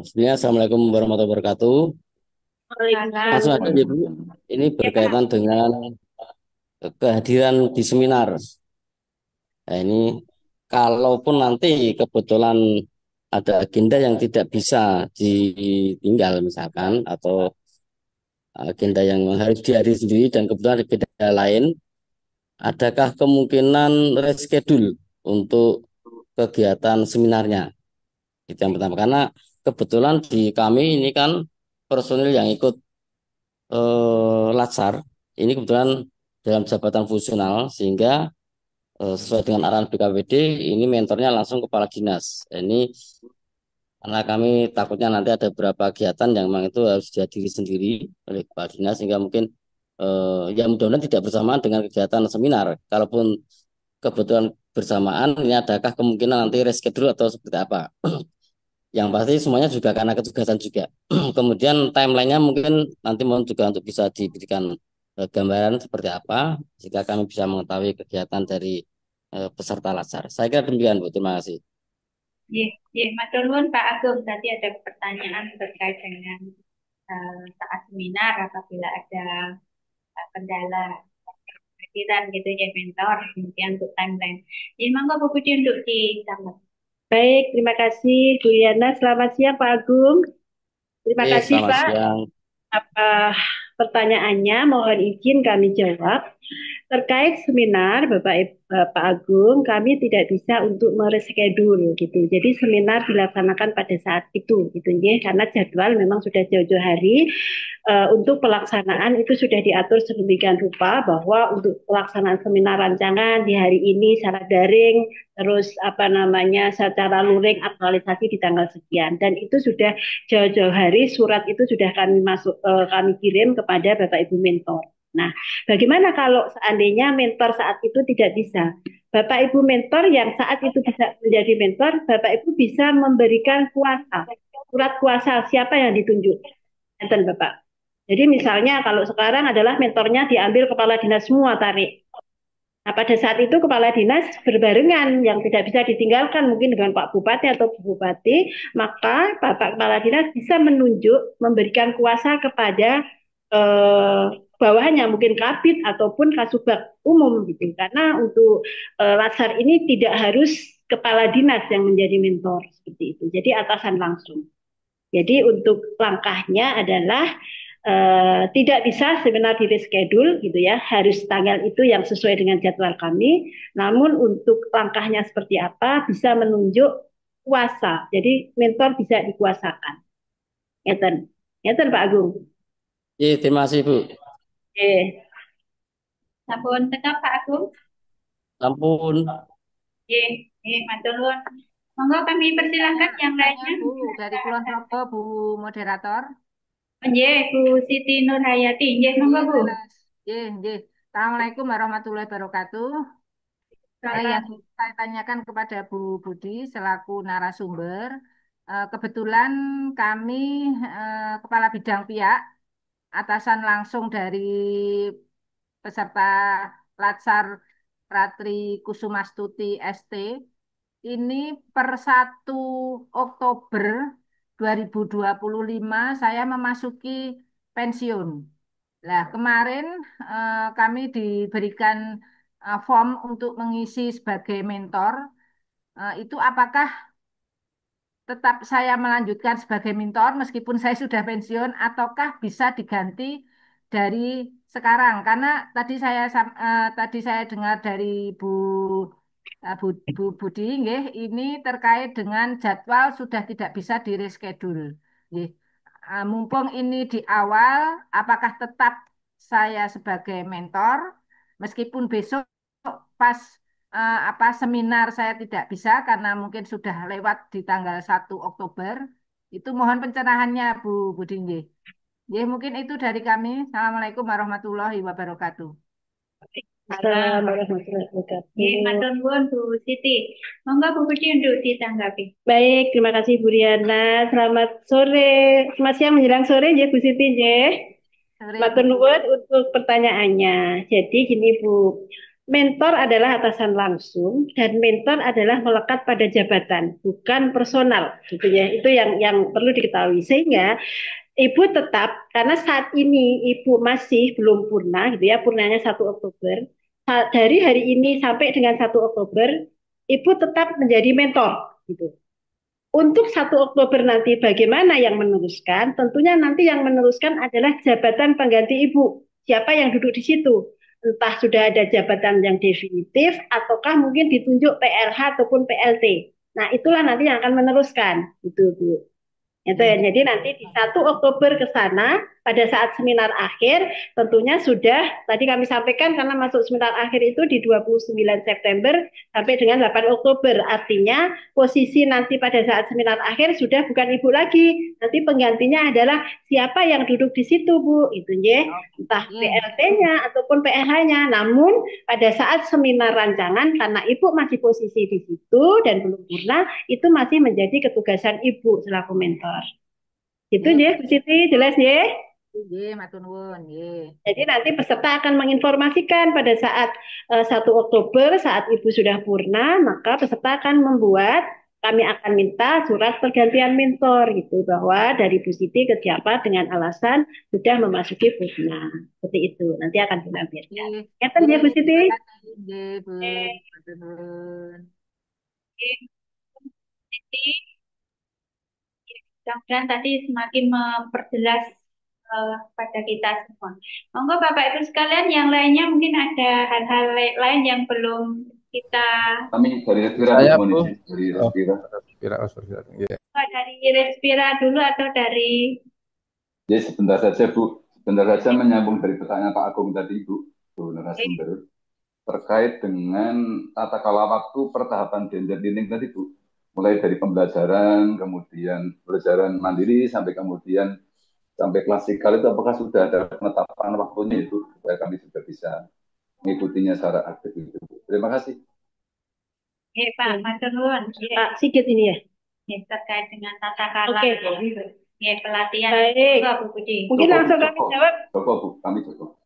Sebenarnya Assalamualaikum warahmatullahi wabarakatuh. Langsung aja ya, Bu. Ini berkaitan dengan kehadiran di seminar. Nah, ini kalaupun nanti kebetulan ada agenda yang tidak bisa ditinggal misalkan, atau agenda yang harus dihadiri sendiri dan kebetulan agenda lain, adakah kemungkinan reschedule untuk kegiatan seminarnya? Itu yang pertama, karena kebetulan di kami ini kan personil yang ikut Latsar ini kebetulan dalam jabatan fungsional, sehingga sesuai dengan arahan BKPD ini mentornya langsung kepala dinas. Ini karena kami takutnya nanti ada beberapa kegiatan yang memang itu harus dihadiri sendiri oleh kepala dinas, sehingga mungkin ya mudah-mudahan tidak bersamaan dengan kegiatan seminar. Kalaupun kebetulan bersamaan, ini adakah kemungkinan nanti reschedule atau seperti apa? Yang pasti semuanya juga karena ketugasan juga. Kemudian timelinenya mungkin nanti mohon juga untuk bisa diberikan gambaran seperti apa, jika kami bisa mengetahui kegiatan dari peserta Latsar. Saya kira demikian, Bu. Terima kasih.
Matur nuwun Pak Agung. Tadi ada pertanyaan terkait dengan saat seminar apabila ada kendala kehadiran gitu ya mentor, kemudian untuk timeline. Monggo Bu Budi untuk ditambah.
Baik, terima kasih Bu Yana. Selamat siang Pak Agung. Terima kasih Pak.
Siang.
Pertanyaannya mohon izin kami jawab. terkait seminar Bapak Agung, kami tidak bisa untuk mereschedule gitu. Jadi seminar dilaksanakan pada saat itu gitu ya, karena jadwal memang sudah jauh-jauh hari. Untuk pelaksanaan itu sudah diatur sedemikian rupa bahwa untuk pelaksanaan seminar rancangan di hari ini secara daring, terus apa namanya secara luring aktualisasi di tanggal sekian, dan itu sudah jauh-jauh hari surat itu sudah kami kirim kepada Bapak Ibu mentor. Nah, bagaimana kalau seandainya mentor saat itu tidak bisa? Bapak Ibu mentor yang saat itu bisa menjadi mentor, Bapak Ibu bisa memberikan kuasa, surat kuasa siapa yang ditunjuk, enten Bapak. Jadi misalnya kalau sekarang adalah mentornya diambil kepala dinas semua tarik. Nah, pada saat itu kepala dinas berbarengan yang tidak bisa ditinggalkan mungkin dengan Pak Bupati atau Bu Bupati, maka Bapak Kepala Dinas bisa menunjuk memberikan kuasa kepada bawahannya mungkin Kabid ataupun Kasubag umum gitu. Karena untuk Latsar ini tidak harus kepala dinas yang menjadi mentor seperti itu. Jadi atasan langsung. Jadi untuk langkahnya adalah tidak bisa seminar di reschedule gitu ya, harus tanggal itu yang sesuai dengan jadwal kami. Namun untuk langkahnya seperti apa bisa menunjuk kuasa. Jadi mentor bisa dikuasakan. Ngeten. Ngeten Pak Agung.
Iya, terima kasih Bu.
Oke.
Sampun tetap Pak Agung.
Ampun.
Matur nuwun. Monggo kami persilahkan yang lainnya.
Bu, dari Kulon Progo, Bu Moderator.
Nggih, Bu Siti Nurhayati. Nggih, monggo Bu.
Nggih. Assalamualaikum warahmatullahi wabarakatuh. Yang saya tanyakan kepada Bu Budi selaku narasumber, kebetulan kami kepala bidang pihak, atasan langsung dari peserta Latsar Ratri Kusumastuti ST, ini per 1 Oktober 2025 saya memasuki pensiun. Nah, kemarin kami diberikan form untuk mengisi sebagai mentor. Itu apakah tetap saya melanjutkan sebagai mentor meskipun saya sudah pensiun ataukah bisa diganti dari sekarang? Karena tadi saya dengar dari Bu Budi, nggih, ini terkait dengan jadwal sudah tidak bisa di reschedule. Nggih. Mumpung ini di awal, apakah tetap saya sebagai mentor meskipun besok pas apa seminar saya tidak bisa karena mungkin sudah lewat di tanggal 1 Oktober. Itu mohon pencerahannya Bu Budi nggih. Nggih, mungkin itu dari kami. Assalamualaikum warahmatullahi wabarakatuh.
Assalamualaikum warahmatullahi wabarakatuh.
Nggih, matur nuwun Bu Siti. Monggo Bu Budi untuk ditanggapi.
Baik, terima kasih Bu Riana. Selamat sore, selamat siang menjelang sore ya Bu Siti ya. Matur nuwun untuk pertanyaannya. Jadi gini Bu, mentor adalah atasan langsung dan mentor adalah melekat pada jabatan, bukan personal, gitu ya. Itu yang perlu diketahui. Sehingga Ibu tetap karena saat ini Ibu masih belum purna, gitu ya, purnanya 1 Oktober. Dari hari ini sampai dengan 1 Oktober, Ibu tetap menjadi mentor, gitu. Untuk 1 Oktober nanti bagaimana yang meneruskan? Tentunya nanti yang meneruskan adalah jabatan pengganti Ibu. Siapa yang duduk di situ? Entah sudah ada jabatan yang definitif ataukah mungkin ditunjuk PLH ataupun PLT. Nah, itulah nanti yang akan meneruskan. Itu, Bu. Itu ya. Jadi nanti di 1 Oktober ke sana pada saat seminar akhir tentunya sudah tadi kami sampaikan karena masuk seminar akhir itu di 29 September sampai dengan 8 Oktober. Artinya posisi nanti pada saat seminar akhir sudah bukan Ibu lagi. Nanti penggantinya adalah siapa yang duduk di situ, Bu. Itu ya. Entah PLT-nya ataupun PLH-nya. Namun pada saat seminar rancangan karena Ibu masih posisi di situ dan belum purna, itu masih menjadi ketugasan Ibu selaku mentor. Itu ya, Bu Siti, jelas ya?
Nggih, matur nuwun, nggih.
Jadi nanti peserta akan menginformasikan pada saat 1 Oktober saat Ibu sudah purna, maka peserta akan membuat kami akan minta surat pergantian mentor gitu bahwa dari Bu Siti ke siapa dengan alasan sudah memasuki purna. Seperti itu. Nanti akan dilampirkan. Ngeten ya Bu Siti?
Nggih, Bu. Matur nuwun.
Siti. Mudah-mudahan tadi semakin memperjelas pada kita semua. Monggo Bapak Ibu sekalian, yang lainnya mungkin ada hal-hal lain yang belum kita.
Kami dari Respira
Saya,
Bu,
Bu.
dari Respira.
Ya.
Dari Respira dulu atau dari?
Jadi sebentar saja Bu, sebentar saja menyambung dari pertanyaan Pak Agung tadi Bu narasumber, terkait dengan tata kelola waktu pertahapan gender learning tadi Bu. Mulai dari pembelajaran, kemudian pembelajaran mandiri, sampai kemudian sampai klasikal itu apakah sudah ada penetapan waktunya itu supaya kami juga bisa mengikutinya secara aktif itu. Terima kasih.
Pak, matur nuwun.
Pak Sigit ini ya.
Terkait dengan tata kelola. Pelatihan.
Baik.
Bu Budi.
Mungkin langsung kami jawab.
Joko Bu, kami Joko.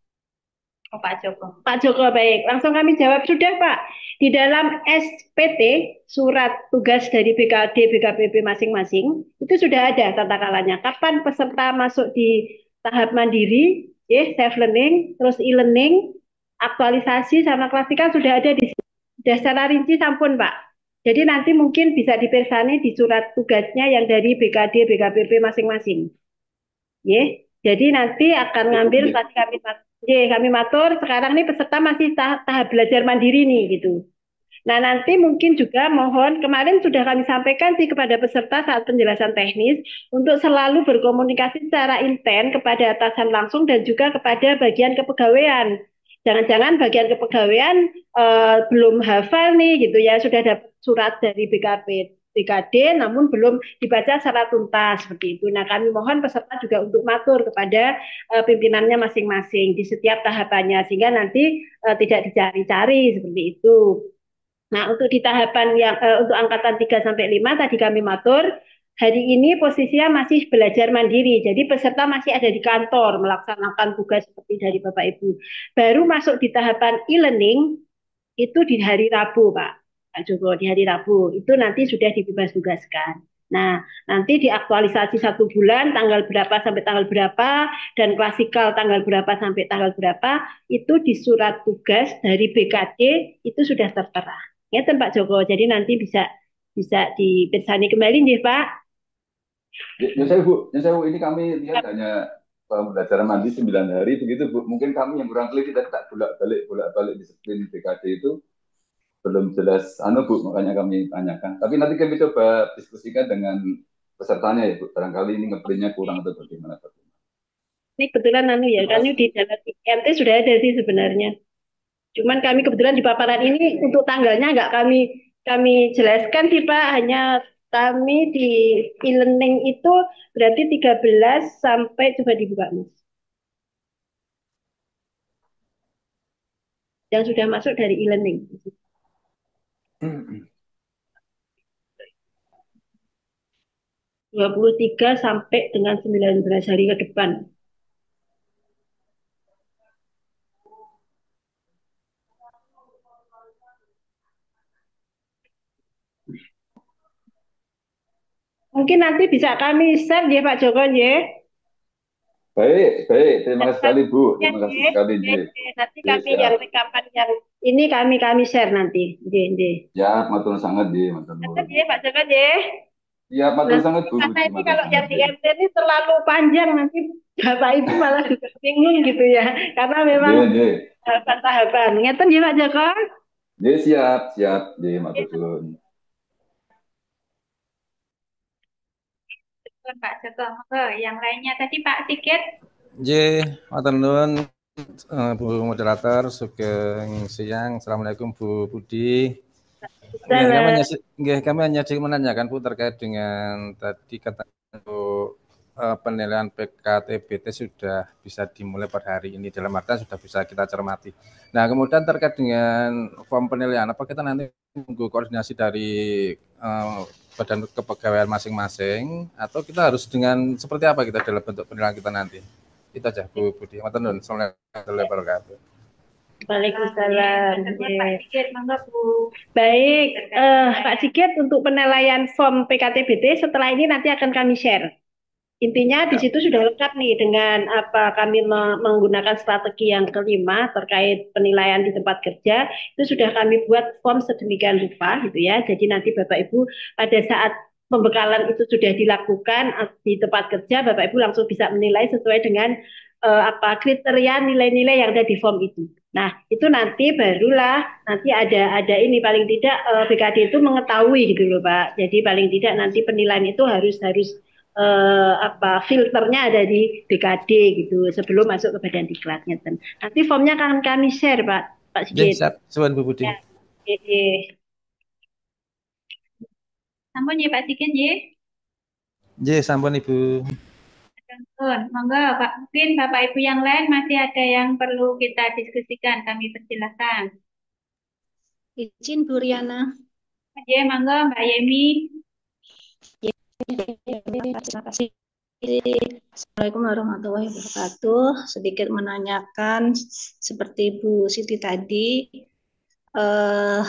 Oh, Pak Joko.
Pak Joko, baik. Langsung kami jawab. Sudah, Pak. Di dalam SPT, surat tugas dari BKD, BKPB masing-masing, itu sudah ada tata kalanya. Kapan peserta masuk di tahap mandiri, self-learning, terus e-learning, aktualisasi, sama klasikal sudah ada di sini. Sudah secara rinci sampun, Pak. Jadi nanti mungkin bisa dipersani di surat tugasnya yang dari BKD, BKPB masing-masing. Jadi nanti akan ngambil tadi kami matur sekarang ini peserta masih tahap belajar mandiri nih gitu. Nah nanti mungkin juga mohon kemarin sudah kami sampaikan sih kepada peserta saat penjelasan teknis untuk selalu berkomunikasi secara intens kepada atasan langsung dan juga kepada bagian kepegawaian. Jangan-jangan bagian kepegawaian belum hafal nih gitu ya, sudah dapat surat dari BKD namun belum dibaca secara tuntas seperti itu. Nah kami mohon peserta juga untuk matur kepada pimpinannya masing-masing di setiap tahapannya sehingga nanti tidak dicari-cari seperti itu. Nah untuk di tahapan yang untuk angkatan 3 sampai 5 tadi kami matur. Hari ini posisinya masih belajar mandiri, jadi peserta masih ada di kantor melaksanakan tugas seperti dari Bapak Ibu. Baru masuk di tahapan e-learning itu di hari Rabu, Pak Joko, di hari Rabu itu nanti sudah dibebas tugaskan. Nah, nanti diaktualisasi 1 bulan tanggal berapa sampai tanggal berapa dan klasikal tanggal berapa sampai tanggal berapa itu di surat tugas dari BKD itu sudah tertera. Ya, Pak Joko. Jadi nanti bisa dipersani kembali nih, Pak.
Ya saya Bu, ini kami lihat hanya pembelajaran mandi 9 hari begitu Bu. Mungkin kami yang kurang teliti tadi tak bolak-balik disiplin BKD itu belum jelas Bu, makanya kami tanyakan. Tapi nanti kami coba diskusikan dengan pesertanya ya Bu. Barangkali ini ngeprintnya kurang atau bagaimana.
Ini kebetulan ya, kan di dalam IMT sudah ada sih sebenarnya. Cuman kami kebetulan di paparan ini untuk tanggalnya nggak kami jelaskan sih Pak, hanya kami di e-learning itu berarti 13 sampai coba dibuka Mas. Yang sudah masuk dari e-learning. 23 sampai dengan 19 hari ke depan. Mungkin nanti bisa kami share ya Pak Joko ya.
Baik. Terima kasih sekali Bu. Terima kasih sekali.
Nanti kami yang rekaman yang ini kami share nanti.
Ya, matur sangat matur nuwun.
Pak Joko ya.
Ya, matur sangat Bu.
Karena ini kalau yang di MT ini terlalu panjang nanti Bapak Ibu malah juga bingung gitu ya. Karena memang tahapan. Ngeten ya Pak Joko?
Siap. Matur nuwun.
Pak Joko, yang lainnya tadi Pak Sigit.
Matur nuwun Bu moderator, sugeng siang. Assalamualaikum Bu Budi. Kami hanya menanyakan Bu terkait dengan tadi kata penilaian PKTBT sudah bisa dimulai per hari ini, dalam artian sudah bisa kita cermati. Nah kemudian terkait dengan form penilaian, apa kita nanti menunggu koordinasi dari badan kepegawaian masing-masing atau kita harus dengan seperti apa kita dalam bentuk penilaian kita nanti? Itu aja Bu Budi. Matur nuwun. Assalamualaikum warahmatullahi wabarakatuh.
Waalaikumsalam. Baik, Pak Sigit untuk penilaian form PKTBT setelah ini nanti akan kami share. Intinya di situ sudah lengkap nih dengan apa kami menggunakan strategi yang kelima terkait penilaian di tempat kerja itu sudah kami buat form sedemikian rupa gitu ya. Jadi nanti Bapak Ibu pada saat pembekalan itu sudah dilakukan di tempat kerja, Bapak Ibu langsung bisa menilai sesuai dengan kriteria nilai-nilai yang ada di form itu. Nah, itu nanti barulah nanti ada ini paling tidak BKD itu mengetahui gitu loh, Pak. Jadi paling tidak nanti penilaian itu harus filternya ada di BKD gitu sebelum masuk ke badan diklatnya. Nanti formnya akan kami share, Pak
Nggih,
Sigit.
suwun Bu Budi.
Ya, oke.
Sampun ya Pak Sigit ya.
Nggih, sampun Ibu.
Sampun. Monggo Pak, mungkin Bapak Ibu yang lain masih ada yang perlu kita diskusikan, kami persilahkan.
Izin Bu Riana.
Ya, monggo Mbak Yemi.
Terima kasih. Assalamualaikum warahmatullahi wabarakatuh. Sedikit menanyakan seperti Bu Siti tadi,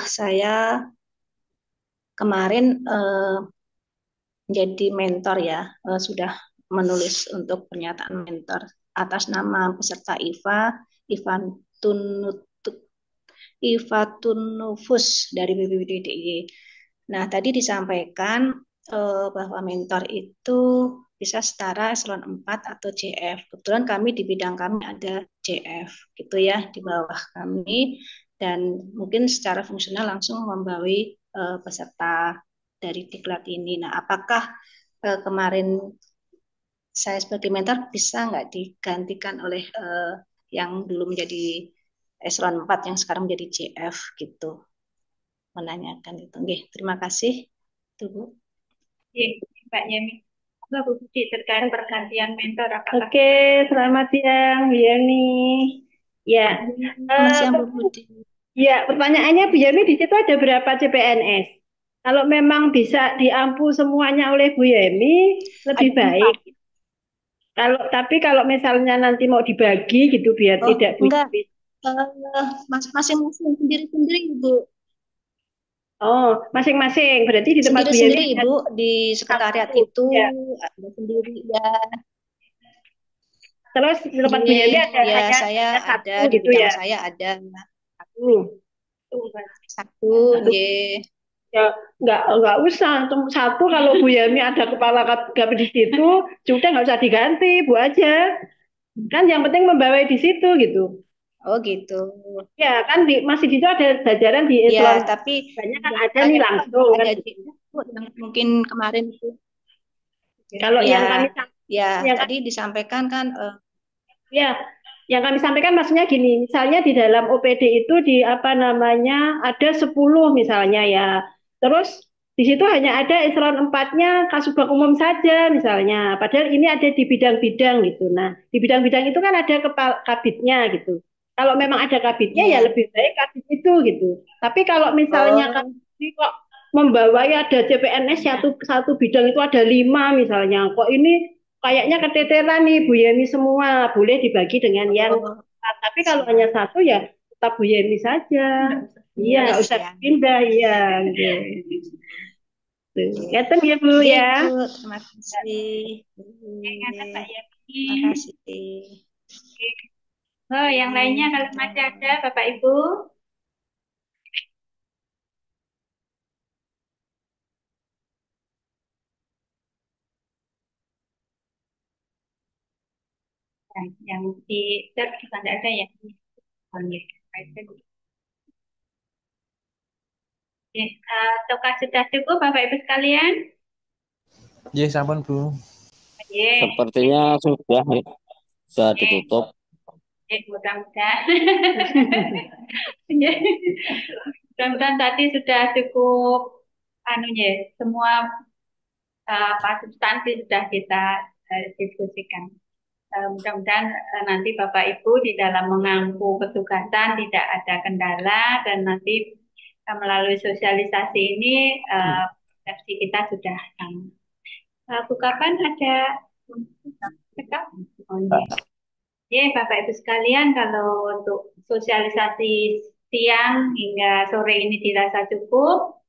saya kemarin menjadi mentor ya, sudah menulis untuk pernyataan mentor atas nama peserta Ifatunufus dari BPPT DIY. Nah, tadi disampaikan bahwa mentor itu bisa setara eselon 4 atau JF. Kebetulan kami di bidang kami ada JF gitu ya di bawah kami, dan mungkin secara fungsional langsung membawahi peserta dari diklat ini. Nah, apakah kemarin saya sebagai mentor bisa nggak digantikan oleh yang dulu menjadi eselon 4 yang sekarang menjadi JF gitu? Menanyakan itu. Nggih, terima kasih. Itu Bu.
Mbak Yemi. Mbak Bu Budi terkait pergantian mentor apakah?
Oke, selamat siang Bu Yemi. Ya.
Selamat siang Bu Budi.
Ya, pertanyaannya Bu Yemi di situ ada berapa CPNS? Kalau memang bisa diampu semuanya oleh Bu Yemi, lebih baik. Tapi kalau misalnya nanti mau dibagi gitu biar tidak Bu
enggak.
Yemi.
Masing-masing sendiri-sendiri Bu.
Oh, masing-masing. Berarti di tempat Bu Yemi
sendiri Ibu di sekretariat itu
ya.
ada sendiri ya.
Terus di tempat Bu Yemi ada
ya,
hanya
saya
satu
ada di
gitu
bidang
ya.
saya ada
Satu, nggih. Ya, nggak usah satu. Kalau Bu Yemi ada kepala KP di situ, sudah nggak usah diganti, Bu aja. Kan yang penting membawai di situ gitu.
Oh gitu.
Ya kan masih di situ ada jajaran di
ya,
eselon.
tapi
Banyak kan ada nih langsung
ada
kan.
yang mungkin kemarin itu.
Kalau yang kami
tadi disampaikan kan
ya, yang kami sampaikan maksudnya gini, misalnya di dalam OPD itu ada 10 misalnya ya. Terus di situ hanya ada eselon 4-nya Kasubag Umum saja misalnya. Padahal ini ada di bidang-bidang gitu. Nah, di bidang-bidang itu kan ada kepala kabitnya gitu. Kalau memang ada kabitnya ya lebih baik kabit itu gitu. Tapi kalau misalnya kabit kok membawai ada CPNS satu bidang itu ada 5 misalnya. Kok ini kayaknya keteteran nih Bu Yemi semua, boleh dibagi dengan yang tapi kalau hanya satu ya tetap Bu Yemi saja. Iya, nggak usah pindah ya. Ngeten ya Bu ya.
Terima kasih.
Pak Yemi.
Terima kasih.
Oh, yang lainnya kalau masih ada Bapak Ibu. Yang di chat juga tidak ada ya. Ataukah sudah cukup Bapak Ibu sekalian?
Iya, sampun Bu.
Sepertinya sudah ditutup.
Mudah-mudahan. Mudah-mudahan tadi sudah cukup semua substansi sudah kita diskusikan. Mudah-mudahan nanti Bapak Ibu di dalam mengampu petugasan tidak ada kendala dan nanti melalui sosialisasi ini persepsi kita sudah sama. Bu kapan ada cekap? Ya, Bapak Ibu sekalian, kalau untuk sosialisasi siang hingga sore ini dirasa cukup,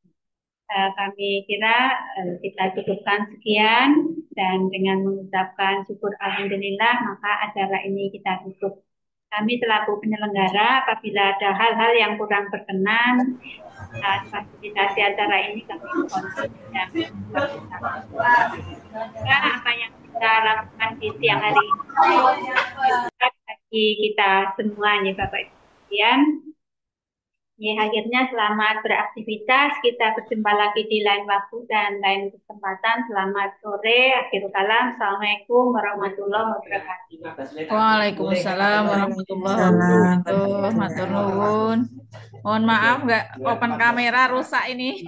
kami kira kita cukupkan sekian dan dengan mengucapkan syukur alhamdulillah maka acara ini kita tutup. Kami selaku penyelenggara, apabila ada hal-hal yang kurang berkenan saat fasilitasi acara ini, kami mohon dan apa yang kita lakukan di siang hari ini bagi kita semua nih Bapak Ibu sekalian. Ya, akhirnya selamat beraktivitas. Kita berjumpa lagi di lain waktu dan lain kesempatan. Selamat sore. Akhirul kalam. Assalamualaikum warahmatullahi wabarakatuh.
Waalaikumsalam warahmatullahi wabarakatuh. Matur nuwun. Mohon maaf nggak open kamera rusak ini.